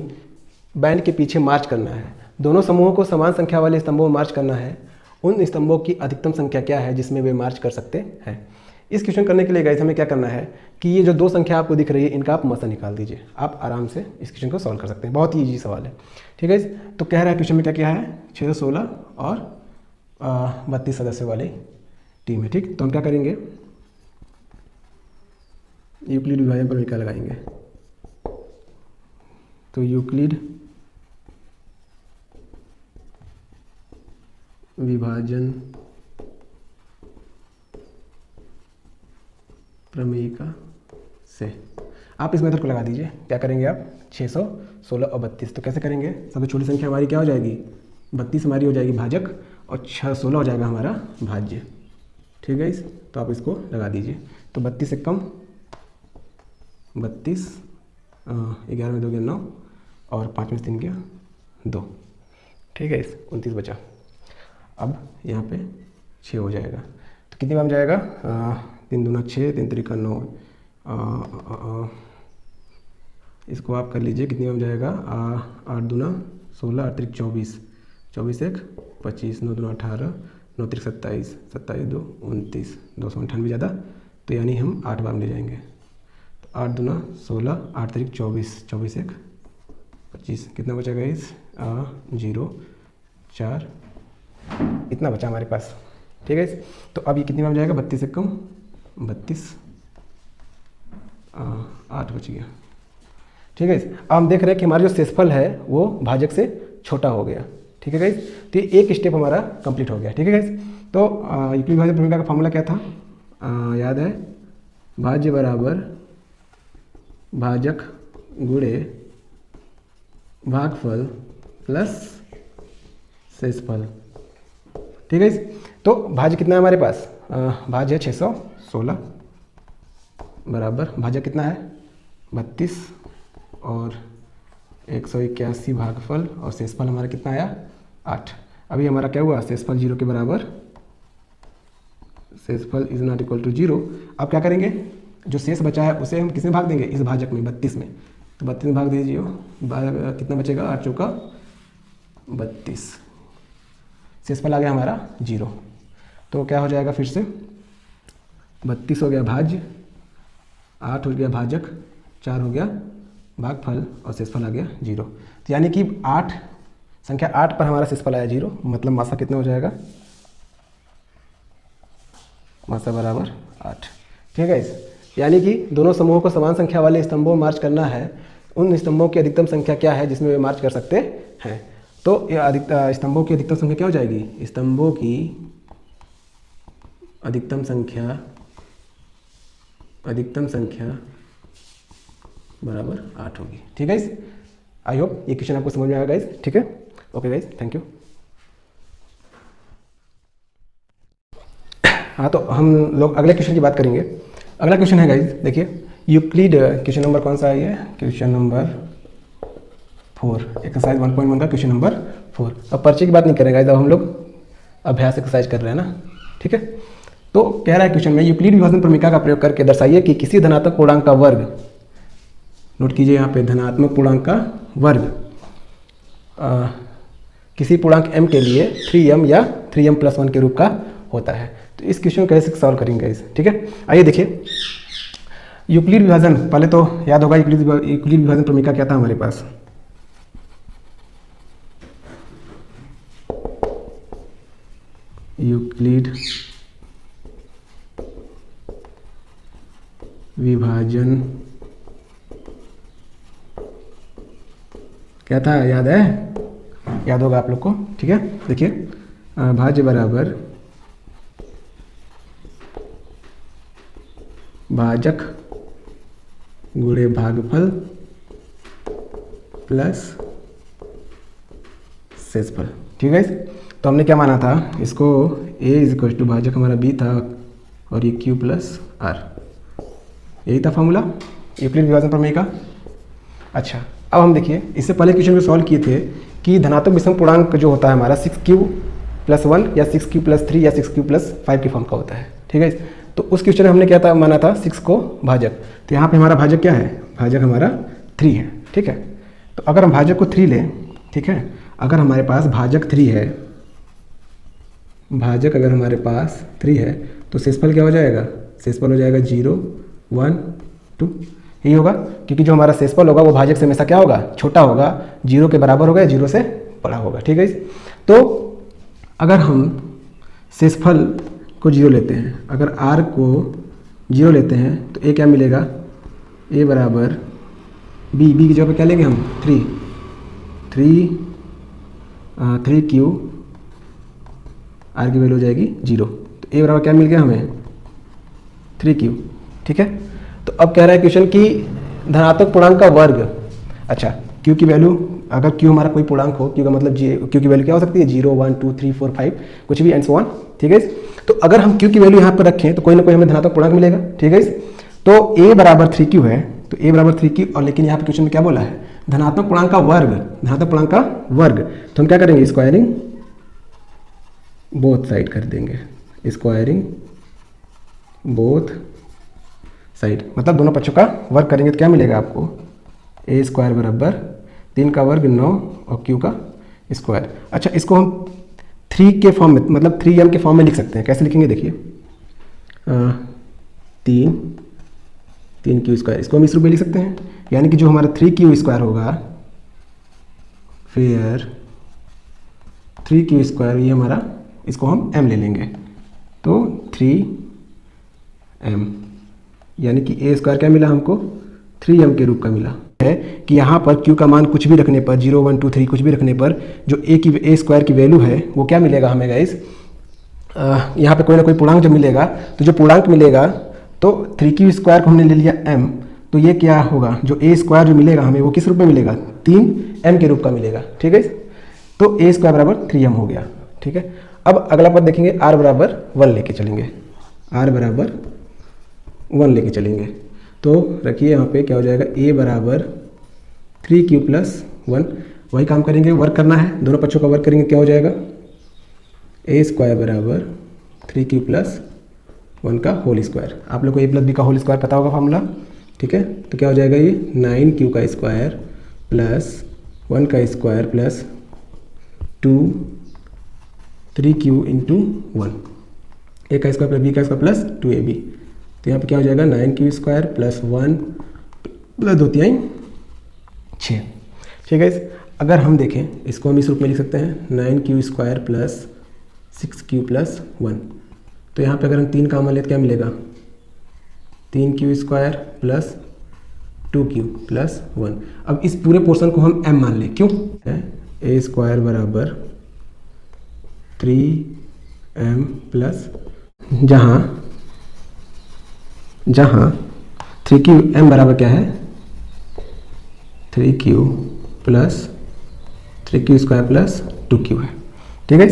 बैंड के पीछे मार्च करना है। दोनों समूहों को समान संख्या वाले स्तंभों में मार्च करना है। उन स्तंभों की अधिकतम संख्या क्या है जिसमें वे मार्च कर सकते हैं। इस क्वेश्चन करने के लिए गाइस हमें क्या करना है कि ये जो दो संख्या आपको दिख रही है इनका आप मसा निकाल दीजिए। आप आराम से इस क्वेश्चन को सॉल्व कर सकते हैं, बहुत ही ईजी सवाल है, ठीक है। तो कह रहा है क्वेश्चन में क्या है, 616 और 32 सदस्यों वाली टीम है, ठीक। तो हम क्या करेंगे, यूक्लिड विभाजन पर क्या लगाएंगे, तो यूक्लिड विभाजन प्रमेयिका से आप इस मेथड को लगा दीजिए। क्या करेंगे आप, 616 और 32, तो कैसे करेंगे, सबसे छोटी संख्या हमारी क्या हो जाएगी, 32 हमारी हो जाएगी भाजक और 616 हो जाएगा हमारा भाज्य, ठीक है। तो आप इसको लगा दीजिए। तो 32 से कम 32, 11 में 2 गया 9 और 5 में 3 गया 2, ठीक है। 29 बचा। अब यहाँ पे 6 हो जाएगा, तो कितनी बार में जाएगा, 3 दूना 6, 3 त्रिका 9, इसको आप कर लीजिए कितनी बार में जाएगा, 8 दूना 16, 8 त्रिक 24, 24 1 25, 9 दूना 18, 9 त्रिक 27, 27 2 29, 298 ज़्यादा तो यानी हम 8 बार में ले जाएंगे। तो 8 दूना 16, 8 तारीख 24, 24 एक 25, कितना बचेगा इस 0 4, इतना बचा हमारे पास। ठीक है, तो अब ये कितनी बार में जाएगा, 32 से कम 32, 8 बच गया। ठीक है, अब हम देख रहे हैं कि हमारा जो शेषफल है वो भाजक से छोटा हो गया। ठीक है गाइस, तो ये एक स्टेप हमारा कंप्लीट हो गया। ठीक है गाइस, तो यूक्लिड भाज्य प्रमेय का फॉर्मूला क्या था, याद है, भाज्य बराबर भाजक गुणे भागफल प्लस शेषफल। ठीक है, तो भाज्य कितना है हमारे पास, भाज्य है 616 बराबर भाजक कितना है 32 और 181 भागफल और शेषफल हमारा कितना आया 8। अभी हमारा क्या हुआ, शेषफल 0 के बराबर, शेषफल इज नॉट इक्वल टू 0। अब क्या करेंगे, जो शेष बचा है उसे हम किसमें भाग देंगे, इस भाजक में 32 में। तो 32 में भाग दीजिए, कितना बचेगा 8 चौका 32, शेषफल आ गया हमारा 0। तो क्या हो जाएगा फिर से, 32 हो गया भाज्य, 8 हो गया भाजक, 4 हो गया भागफल और शेषफल आ गया 0। तो यानी कि 8 संख्या 8 पर हमारा शेषफल आया 0, मतलब मासा कितना हो जाएगा, मासा बराबर 8। ठीक है, यानी कि दोनों समूहों को समान संख्या वाले स्तंभों में मार्च करना है। उन स्तंभों की अधिकतम संख्या क्या है जिसमें वे मार्च कर सकते हैं। तो ये स्तंभों की अधिकतम संख्या क्या हो जाएगी, स्तंभों की अधिकतम संख्या बराबर 8 होगी। ठीक है, आई होप ये क्वेश्चन आपको समझ में आया गाइज। ठीक है, ओके गाइज, थैंक यू। हाँ, तो हम लोग अगले क्वेश्चन की बात करेंगे। अगला क्वेश्चन है गाइज, देखिए यूक्लिड, क्वेश्चन नंबर कौन सा है ये, क्वेश्चन नंबर 4, एक्सरसाइज 1.1 का क्वेश्चन नंबर 4। अब पर्चे की बात नहीं करेंगे गाइज, अब हम लोग अभ्यास एक्सरसाइज कर रहे हैं ना। ठीक है, तो कह रहा है क्वेश्चन में, यूक्लिड विभाजन प्रमेय का प्रयोग करके दर्शाइए कि किसी धनात्मक पूर्णांक का वर्ग, नोट कीजिए यहाँ पे, धनात्मक पूर्णांक का वर्ग किसी पूर्णांक m के लिए 3m या 3m+1 के रूप का होता है। तो इस क्वेश्चन को कैसे सॉल्व करेंगे इस। ठीक है, आइए देखिए, यूक्लिड विभाजन, पहले तो याद होगा यूक्लिड विभाजन प्रमेय क्या था हमारे पास, यूक्लिड विभाजन क्या था, याद है, याद होगा आप लोग को। ठीक है, देखिए, भाज्य बराबर भाजक गुणे भागफल प्लस शेषफल। ठीक है, तो हमने क्या माना था इसको, a इज इक्वल टू भाजक हमारा b था और ये q प्लस r, यही था फॉर्मूला यूक्लिड विभाजन प्रमेय का। अच्छा, अब हम देखिए, इससे पहले क्वेश्चन में सॉल्व किए थे कि धनात्मक विषम पूर्णांक जो होता है हमारा 6q+1 या 6q+3 या 6q+5 की फॉर्म का होता है। ठीक है, तो उस क्वेश्चन में हमने क्या था माना था 6 को भाजक, तो यहाँ पे हमारा भाजक क्या है, भाजक हमारा 3 है। ठीक है, तो अगर हम भाजक को 3 लें, ठीक है, अगर हमारे पास भाजक 3 है, भाजक अगर हमारे पास 3 है तो शेषफल क्या हो जाएगा, शेषफल हो जाएगा 0 1 2, यही होगा, क्योंकि जो हमारा शेषफल होगा वो भाजक से हमेशा क्या होगा, छोटा होगा, 0 के बराबर होगा, 0 से बड़ा होगा। ठीक है, तो अगर हम शेषफल को 0 लेते हैं, अगर r को 0 लेते हैं तो a क्या मिलेगा, a बराबर b की जगह पे क्या लेंगे हम 3q, r की वैल्यू हो जाएगी 0, तो a बराबर क्या मिल गया हमें 3q। ठीक है, तो अब कह रहा है क्वेश्चन की धनात्मक पूर्णांक का वर्ग। अच्छा, q की वैल्यू, अगर q हमारा कोई पूर्णांक हो, q का मतलब q की वैल्यू क्या हो सकती है 0 1 2 3 4 5 कुछ भी एंड सो ऑन। ठीक है, तो अगर हम q की वैल्यू यहाँ पर रखें तो कोई ना कोई हमें धनात्मक पूर्णांक मिलेगा। ठीक है, तो a बराबर 3q है, तो a बराबर 3q, और लेकिन यहाँ पर क्वेश्चन में क्या बोला है, धनात्मक पूर्णांक का वर्ग, धनात्मक पूर्णांक का वर्ग, तो हम क्या करेंगे, स्क्वायरिंग बोथ साइड कर देंगे, स्क्वायरिंग बोथ साइड, मतलब दोनों पक्षों का वर्ग करेंगे तो क्या मिलेगा आपको, a स्क्वायर बराबर 3 का वर्ग 9 और q का स्क्वायर। अच्छा, इसको हम 3 के फॉर्म में, मतलब 3m के फॉर्म में लिख सकते हैं। कैसे लिखेंगे, देखिए 3 क्यू स्क्वायर, इसको हम इस रूप में लिख सकते हैं, यानी कि जो हमारा 3 क्यू स्क्वायर होगा, फिर 3 क्यू स्क्वायर, ये हमारा, इसको हम m ले लेंगे, तो 3m, यानी कि a स्क्वायर क्या मिला हमको, 3m के रूप का मिला है कि यहाँ पर q का मान कुछ भी रखने पर 0 1 2 3 कुछ भी रखने पर जो a स्क्वायर की वैल्यू है वो क्या मिलेगा हमें गाइस, यहाँ पे कोई ना कोई पूर्णांक जब मिलेगा तो जो पूर्णांक मिलेगा, तो 3q स्क्वायर को हमने ले लिया m, तो ये क्या होगा, जो a स्क्वायर जो मिलेगा हमें वो किस रूप में मिलेगा, 3m के रूप का मिलेगा। ठीक है, तो a स्क्वायर बराबर 3m हो गया। ठीक है, अब अगला पद देखेंगे, r बराबर 1 लेके चलेंगे, r बराबर 1 लेके चलेंगे, तो रखिए यहाँ पे क्या हो जाएगा, a बराबर 3q प्लस 1, वही काम करेंगे, वर्क करना है, दोनों पक्षों का वर्क करेंगे, क्या हो जाएगा, a स्क्वायर बराबर 3q प्लस 1 का होल स्क्वायर। आप लोग को a प्लस बी का होल स्क्वायर पता होगा फॉर्मूला। ठीक है, तो क्या हो जाएगा, ये 9q का स्क्वायर प्लस 1 का square plus 3q into 1, a का स्क्वायर प्लस b का स्क्वायर प्लस 2ab, तो यहाँ पे क्या हो जाएगा, 9q स्क्वायर प्लस 1 प्लस 2 3 6। ठीक है, अगर हम देखें इसको हम इस रूप में लिख सकते हैं, 9q square plus 6q plus 1, तो यहाँ पे अगर हम 3 कॉमन लेते क्या मिलेगा, 3q square plus 2q plus 1। अब इस पूरे पोर्शन को हम m मान लें, क्यों, a स्क्वायर बराबर 3m प्लस, जहाँ 3q m बराबर क्या है, 3q plus 3q square plus 2q है। ठीक है,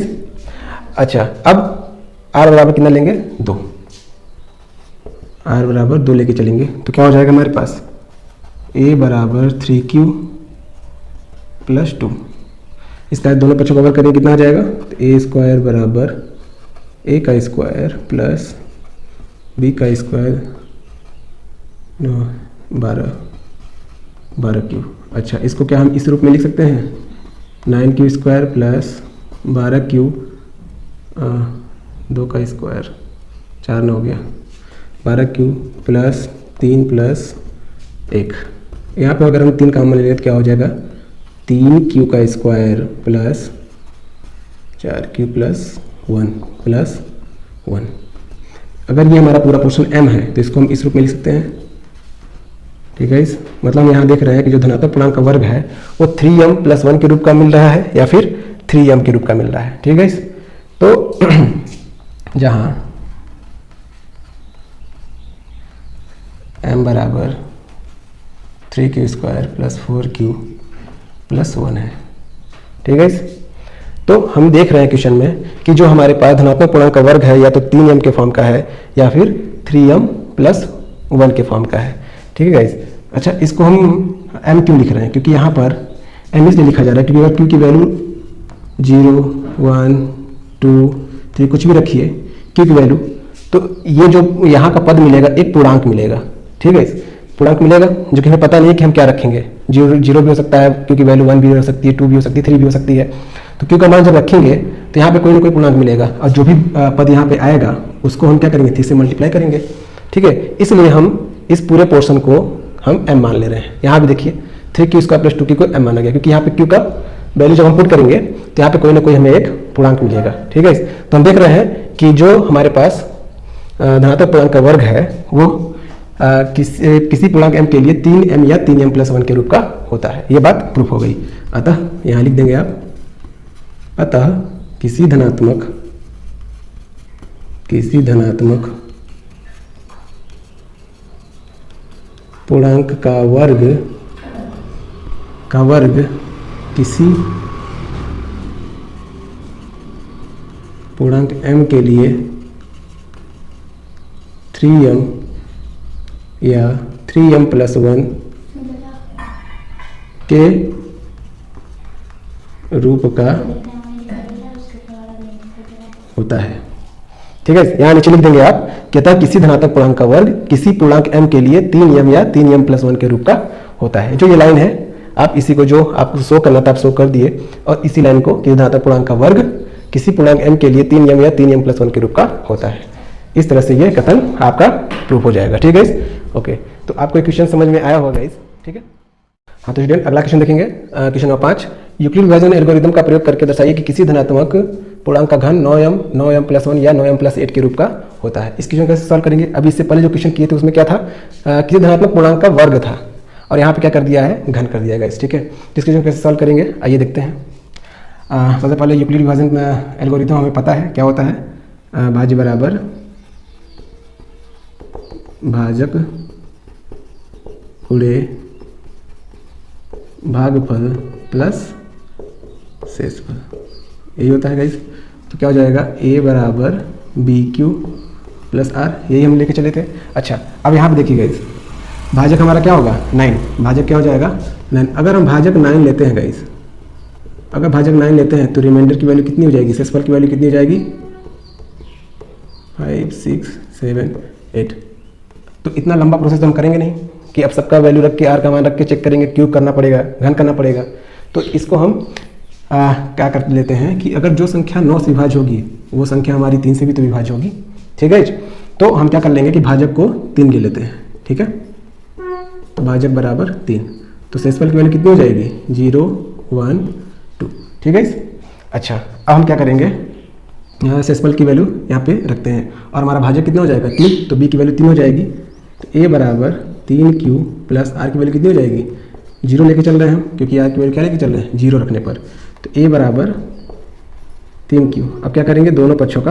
अच्छा, अब r बराबर कितना लेंगे, 2, r बराबर 2 लेके चलेंगे, तो क्या हो जाएगा हमारे पास, a बराबर 3q प्लस 2, इसका दोनों पक्षों का वर्ग करेंगे, कितना आ जाएगा, तो a स्क्वायर बराबर a का स्क्वायर प्लस b का स्क्वायर 12q। अच्छा, इसको क्या हम इस रूप में लिख सकते हैं, 9q स्क्वायर प्लस 12q, 2 का स्क्वायर 4 न हो गया, 12q प्लस 3 प्लस 1, यहाँ पर अगर हम 3 कॉमन ले लें तो क्या हो जाएगा, 3q का square plus 4q plus 1 plus 1। अगर ये हमारा पूरा पोर्शन m है तो इसको हम इस रूप में लिख सकते हैं। ठीक है, इस मतलब यहाँ देख रहे हैं कि जो धनात्मक पूर्णांक का वर्ग है वो 3m प्लस 1 के रूप का मिल रहा है या फिर 3m के रूप का मिल रहा है। ठीक है, तो जहाँ m बराबर 3q square plus 4q plus 1 है। ठीक है, तो हम देख रहे हैं क्वेश्चन में कि जो हमारे पास धनात्मक पूर्णांक का वर्ग है या तो 3m के फॉर्म का है या फिर 3m प्लस 1 के फॉर्म का है। ठीक है गाइस, अच्छा, इसको हम m क्यों लिख रहे हैं, क्योंकि यहाँ पर m इसलिए लिखा जा रहा है क्योंकि अगर q की वैल्यू 0 1 2 3 कुछ भी रखिए q की वैल्यू, तो ये जो यहाँ का पद मिलेगा एक पूर्णांक मिलेगा। ठीक है, पूर्णांक मिलेगा जो कि हमें पता नहीं है कि हम क्या रखेंगे, 0 भी हो सकता है, q की वैल्यू 1 भी हो सकती है, 2 भी हो सकती है, 3 भी हो सकती है। तो q का मान जब रखेंगे तो यहाँ पे कोई ना कोई पूर्णांक मिलेगा और जो भी पद यहाँ पे आएगा उसको हम क्या करेंगे, 3 से मल्टीप्लाई करेंगे। ठीक है, इसलिए हम इस पूरे पोर्शन को हम m मान ले रहे हैं। यहाँ भी देखिए 3q स्क्वायर प्लस 2q को m माना गया क्योंकि यहाँ पे q का वैल्यू जब हम पुट करेंगे तो यहाँ पे कोई ना कोई हमें एक पूर्णांक मिलेगा। ठीक है, तो हम देख रहे हैं कि जो हमारे पास धनात्मक पूर्णांक का वर्ग है वो किसी पूर्णांक m के लिए 3m या 3m प्लस 1 के रूप का होता है। ये बात प्रूफ हो गई। अतः यहाँ लिख देंगे आप, अतः किसी धनात्मक पूर्णांक का वर्ग किसी पूर्णांक m के लिए 3m या 3m प्लस 1 के रूप का होता है। ठीक है, यहाँ नीचे लिख देंगे आप कि अतः किसी धनात्मक पूर्णांक का वर्ग किसी पूर्णांक m के लिए 3m या 3m प्लस 1 के रूप का होता है। जो ये लाइन है आप इसी को जो आपको शो करना था आप शो कर दिए, और इसी लाइन को कि धनात्मक पूर्णांक का वर्ग किसी पूर्णांक m के लिए 3m या 3m प्लस 1 के रूप का होता है। इस तरह से ये कथन आपका प्रूफ हो जाएगा। ठीक है गाइस, ओके। तो आपको एक क्वेश्चन समझ में आया होगा गाइस, ठीक है। हाँ तो स्टूडेंट अगला क्वेश्चन देखेंगे, क्वेश्चन नंबर 5। यूक्लिड विभाजन एल्गोरिथम का प्रयोग करके दर्शाइए कि किसी धनात्मक पूर्णांक का घन 9m+1 या 9m+8 के रूप का होता है। इस क्वेश्चन कैसे सॉल्व करेंगे? अभी इससे पहले जो क्वेश्चन किए थे उसमें क्या था, किसी धनात्मक पूर्णांक का वर्ग था और यहाँ पे क्या कर दिया है, घन कर दिया गाइस, ठीक है। इस क्वेश्चन कैसे सॉल्व करेंगे आइए देखते हैं। सबसे पहले यूक्लिड विभाजन एल्गोरिथम हमें पता है क्या होता है, भाज्य बराबर भाजक गुणे भागफल प्लस शेषफल, यही होता है गाइस। तो क्या हो जाएगा, a बराबर BQ प्लस R, यही हम लेके चले थे। अच्छा अब यहाँ पे देखिए गाइस, भाजक हमारा क्या होगा 9, भाजक क्या हो जाएगा 9। अगर हम भाजक 9 लेते हैं गाइस, अगर भाजक 9 लेते हैं तो रिमाइंडर की वैल्यू कितनी हो जाएगी, शेषफल की वैल्यू कितनी हो जाएगी 5, 6, 7, 8। तो इतना लंबा प्रोसेस तो हम करेंगे नहीं कि अब सबका वैल्यू रख के R का मान रख के चेक करेंगे, क्यूब करना पड़ेगा, घन करना पड़ेगा। तो इसको हम क्या कर लेते हैं कि अगर जो संख्या 9 से विभाज्य होगी वो संख्या हमारी 3 से भी तो विभाज्य होगी, ठीक है। तो हम क्या कर लेंगे कि भाजक को 3 ले लेते हैं, ठीक है। तो भाजक बराबर 3, तो शेषफल की वैल्यू कितनी हो जाएगी 0, 1, 2, ठीक है। अच्छा अब हम क्या करेंगे, शेषफल की वैल्यू यहाँ पे रखते हैं और हमारा भाजक कितना हो जाएगा 3, तो b की वैल्यू 3 हो जाएगी। तो a बराबर 3q प्लस r की वैल्यू कितनी हो जाएगी 0 लेके चल रहे हैं हम, क्योंकि r की वैल्यू क्या लेके चल रहे हैं 0 रखने पर। तो a बराबर 3q, अब क्या करेंगे दोनों पक्षों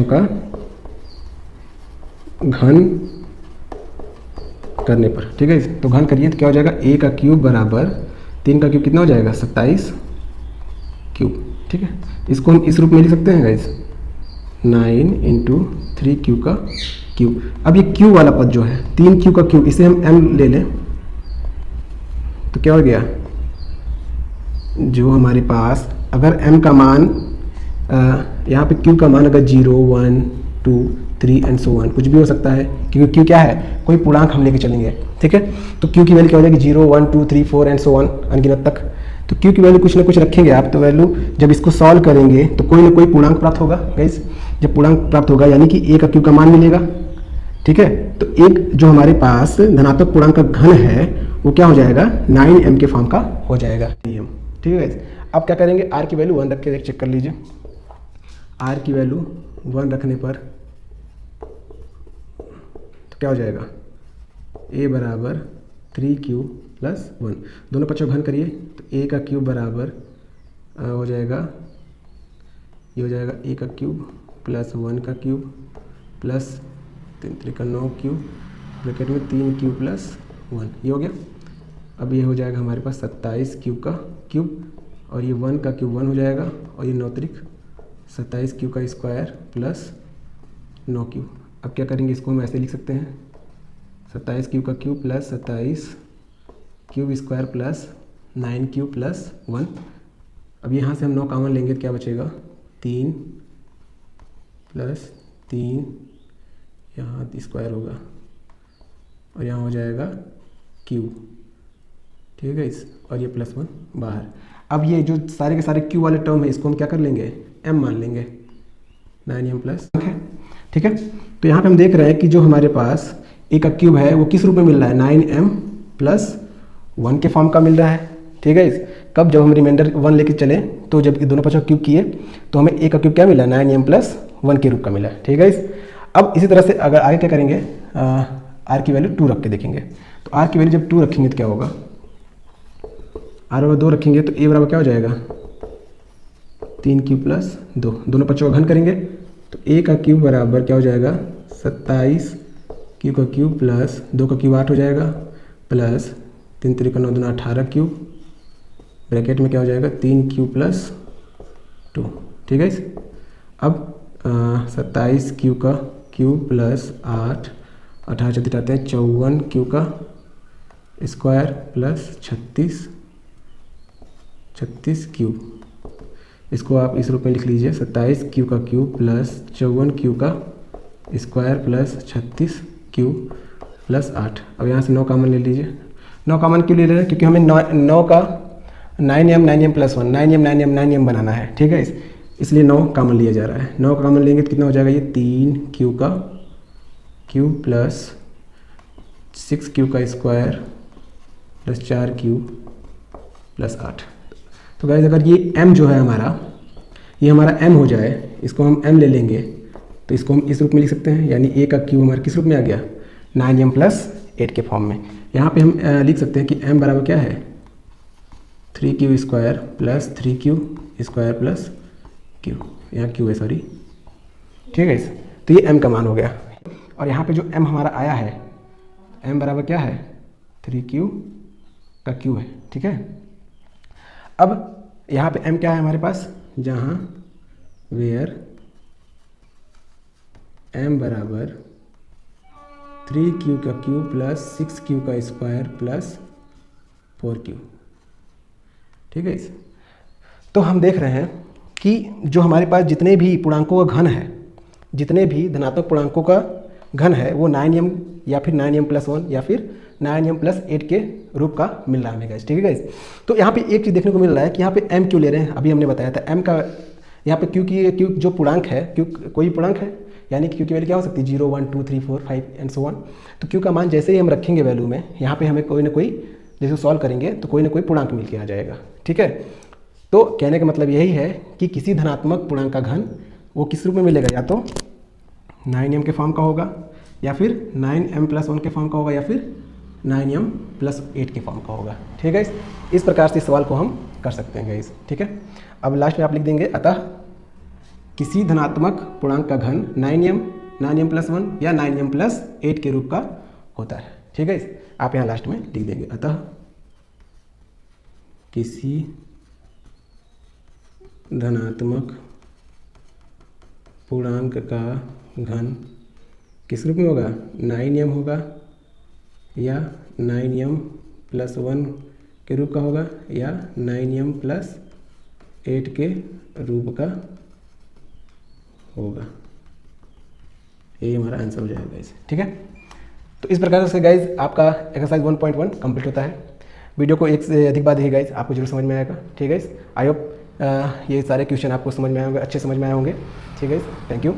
का घन करने पर, ठीक है। तो घन करिए तो क्या हो जाएगा, a का क्यूब बराबर 3 का क्यूब कितना हो जाएगा 27 क्यूब, ठीक है। इसको हम इस रूप में लिख सकते हैं गाइस, 9 × 3q का क्यूब। अब ये q वाला पद जो है 3q का क्यूब, इसे हम m ले लें तो क्या हो गया, जो हमारे पास अगर m का मान यहाँ पे q का मान अगर 0, 1, 2, 3 एंड सो ऑन कुछ भी हो सकता है, क्योंकि q क्या है कोई पूर्णांक हम लेके चलेंगे, ठीक है। तो q की वैल्यू क्या हो जाएगी 0, 1, 2, 3, 4 एंड सो ऑन अनगिनत तक। तो q की वैल्यू कुछ ना कुछ रखेंगे आप, तो वैल्यू जब इसको सॉल्व करेंगे तो कोई ना कोई पूर्णांक प्राप्त होगा गाइस। जब पूर्णांक प्राप्त होगा यानी कि a का q का मान मिलेगा, ठीक है। तो एक जो हमारे पास धनात्मक पूर्णांक का घन है वो क्या हो जाएगा 9m के फॉर्म का हो जाएगा, ठीक है गाइस। अब क्या करेंगे, r की वैल्यू 1 रख के चेक कर लीजिए। r की वैल्यू 1 रखने पर तो क्या हो जाएगा, a बराबर 3q प्लस 1, दोनों पक्षों घन करिए तो a का क्यूब बराबर हो जाएगा, ये हो जाएगा a का क्यूब प्लस 1 का क्यूब प्लस 3 3 का 9 क्यूब, ब्रैकेट में 3q प्लस 1, ये हो गया। अब ये हो जाएगा हमारे पास 27 क्यूब का क्यूब और ये 1 का क्यूब 1 हो जाएगा और ये 9 त्रिक 27 क्यूब का स्क्वायर प्लस 9 क्यूब। अब क्या करेंगे, इसको हम ऐसे लिख सकते हैं 27 क्यूब का cube plus 27 cube square plus 9 cube plus 1। अब यहाँ से हम 9 कॉमन लेंगे तो क्या बचेगा 3 प्लस 3, यहाँ स्क्वायर होगा और यहाँ हो जाएगा क्यूब, ठीक है इस, और ये प्लस 1 बाहर। अब ये जो सारे के सारे क्यू वाले टर्म है इसको हम क्या कर लेंगे m मान लेंगे, 9m प्लस, ठीक है। तो यहाँ पे हम देख रहे हैं कि जो हमारे पास a का क्यूब है वो किस रूप में मिल रहा है 9m प्लस 1 के फॉर्म का मिल रहा है, ठीक है। कब जब हम रिमाइंडर 1 लेके चले तो जब दोनों पक्षों क्यूब किए तो हमें a का क्यूब क्या मिला 9m प्लस 1 के रूप का मिला, ठीक है। अब इसी तरह से अगर आगे क्या करेंगे, r की वैल्यू 2 रख के देखेंगे। तो r की वैल्यू जब 2 रखेंगे तो क्या होगा, r बराबर 2 रखेंगे तो a बराबर क्या हो जाएगा 3q प्लस 2, दोनों पक्षों का घन करेंगे तो a का क्यूब बराबर क्या हो जाएगा 27 q का क्यूब प्लस 2 का क्यूब 8 हो जाएगा प्लस 3 3 का 9 2 18 क्यूब, ब्रैकेट में क्या हो जाएगा 3q प्लस 2, ठीक है। अब 27 क्यू का क्यूब प्लस 8, 18 छत्तीस आते हैं 54 क्यू का स्क्वायर प्लस 36 क्यूब। इसको आप इस रूप में लिख लीजिए 27 क्यू का क्यूब प्लस 54 क्यू का स्क्वायर प्लस 36 क्यूब प्लस 8। अब यहाँ से 9 कॉमन ले लीजिए, 9 कॉमन क्यों ले रहे हैं, क्योंकि हमें 9 का 9m प्लस 1 9m बनाना है, ठीक है। इसलिए 9 कॉमन लिया जा रहा है। 9 का कॉमन लेंगे तो कितना हो जाएगा ये 3q का क्यूब प्लस 6q का स्क्वायर प्लस 4q प्लस 8। तो गाइस अगर ये m जो है हमारा, ये हमारा m हो जाए, इसको हम m ले लेंगे तो इसको हम इस रूप में लिख सकते हैं, यानी a का क्यूब हमारा किस रूप में आ गया 9m प्लस 8 के फॉर्म में। यहाँ पे हम लिख सकते हैं कि m बराबर क्या है 3q square plus 3q square plus q, यहाँ q है सॉरी, ठीक है। तो ये m का मान हो गया। और यहाँ पे जो m हमारा आया है, m बराबर क्या है 3q का q है, ठीक है। अब यहाँ पे m क्या है हमारे पास, जहाँ वेयर m बराबर 3q का क्यूब प्लस 6q का स्क्वायर प्लस 4q, ठीक है। तो हम देख रहे हैं कि जो हमारे पास जितने भी पूर्णांकों का घन है, जितने भी धनात्मक पूर्णांकों का घन है, वो 9m या फिर 9m प्लस 1 या फिर 9m प्लस 8 के रूप का मिल रहा है हमें गाइस, ठीक है गाइस। तो यहाँ पे एक चीज़ देखने को मिल रहा है कि यहाँ पे m क्यों ले रहे हैं, अभी हमने बताया था m का यहाँ पे क्योंकि जो पूर्णांक है, क्यों कोई पूर्णांक है यानी कि क्यू की वैल्यू क्या हो सकती है 0 1 2 3 4 5 एंड सो ऑन। तो क्यू का मान जैसे ही हम रखेंगे वैल्यू में, यहाँ पे हमें कोई ना कोई, जैसे सॉल्व करेंगे तो कोई ना कोई पूर्णांक मिल के आ जाएगा, ठीक है। तो कहने का मतलब यही है कि किसी धनात्मक पूर्णांक का घन वो किस रूप में मिलेगा, या तो 9m के फॉर्म का होगा, या फिर 9m प्लस 1 के फॉर्म का होगा, या फिर 9m प्लस 8 के फॉर्म का होगा, ठीक है। इस प्रकार से इस सवाल को हम कर सकते हैं गाइस, ठीक है। अब लास्ट में आप लिख देंगे अतः किसी धनात्मक पूर्णांक का घन 9m प्लस 1 या 9m प्लस 8 के रूप का होता है, ठीक है। आप यहाँ लास्ट में लिख देंगे अतः किसी धनात्मक पूर्णांक का घन किस रूप में होगा 9m होगा, या 9m प्लस 1 के रूप का होगा, या 9m प्लस 8 के रूप का होगा। ये हमारा आंसर हो जाएगा गाइस, ठीक है। तो इस प्रकार से गाइस आपका एक्सरसाइज 1.1 कंप्लीट होता है। वीडियो को एक से अधिक बार देखिए गाइस, आपको जरूर समझ में आएगा, ठीक है। आई होप ये सारे क्वेश्चन आपको समझ में आए होंगे, अच्छे समझ में आए होंगे, ठीक है। Thank you.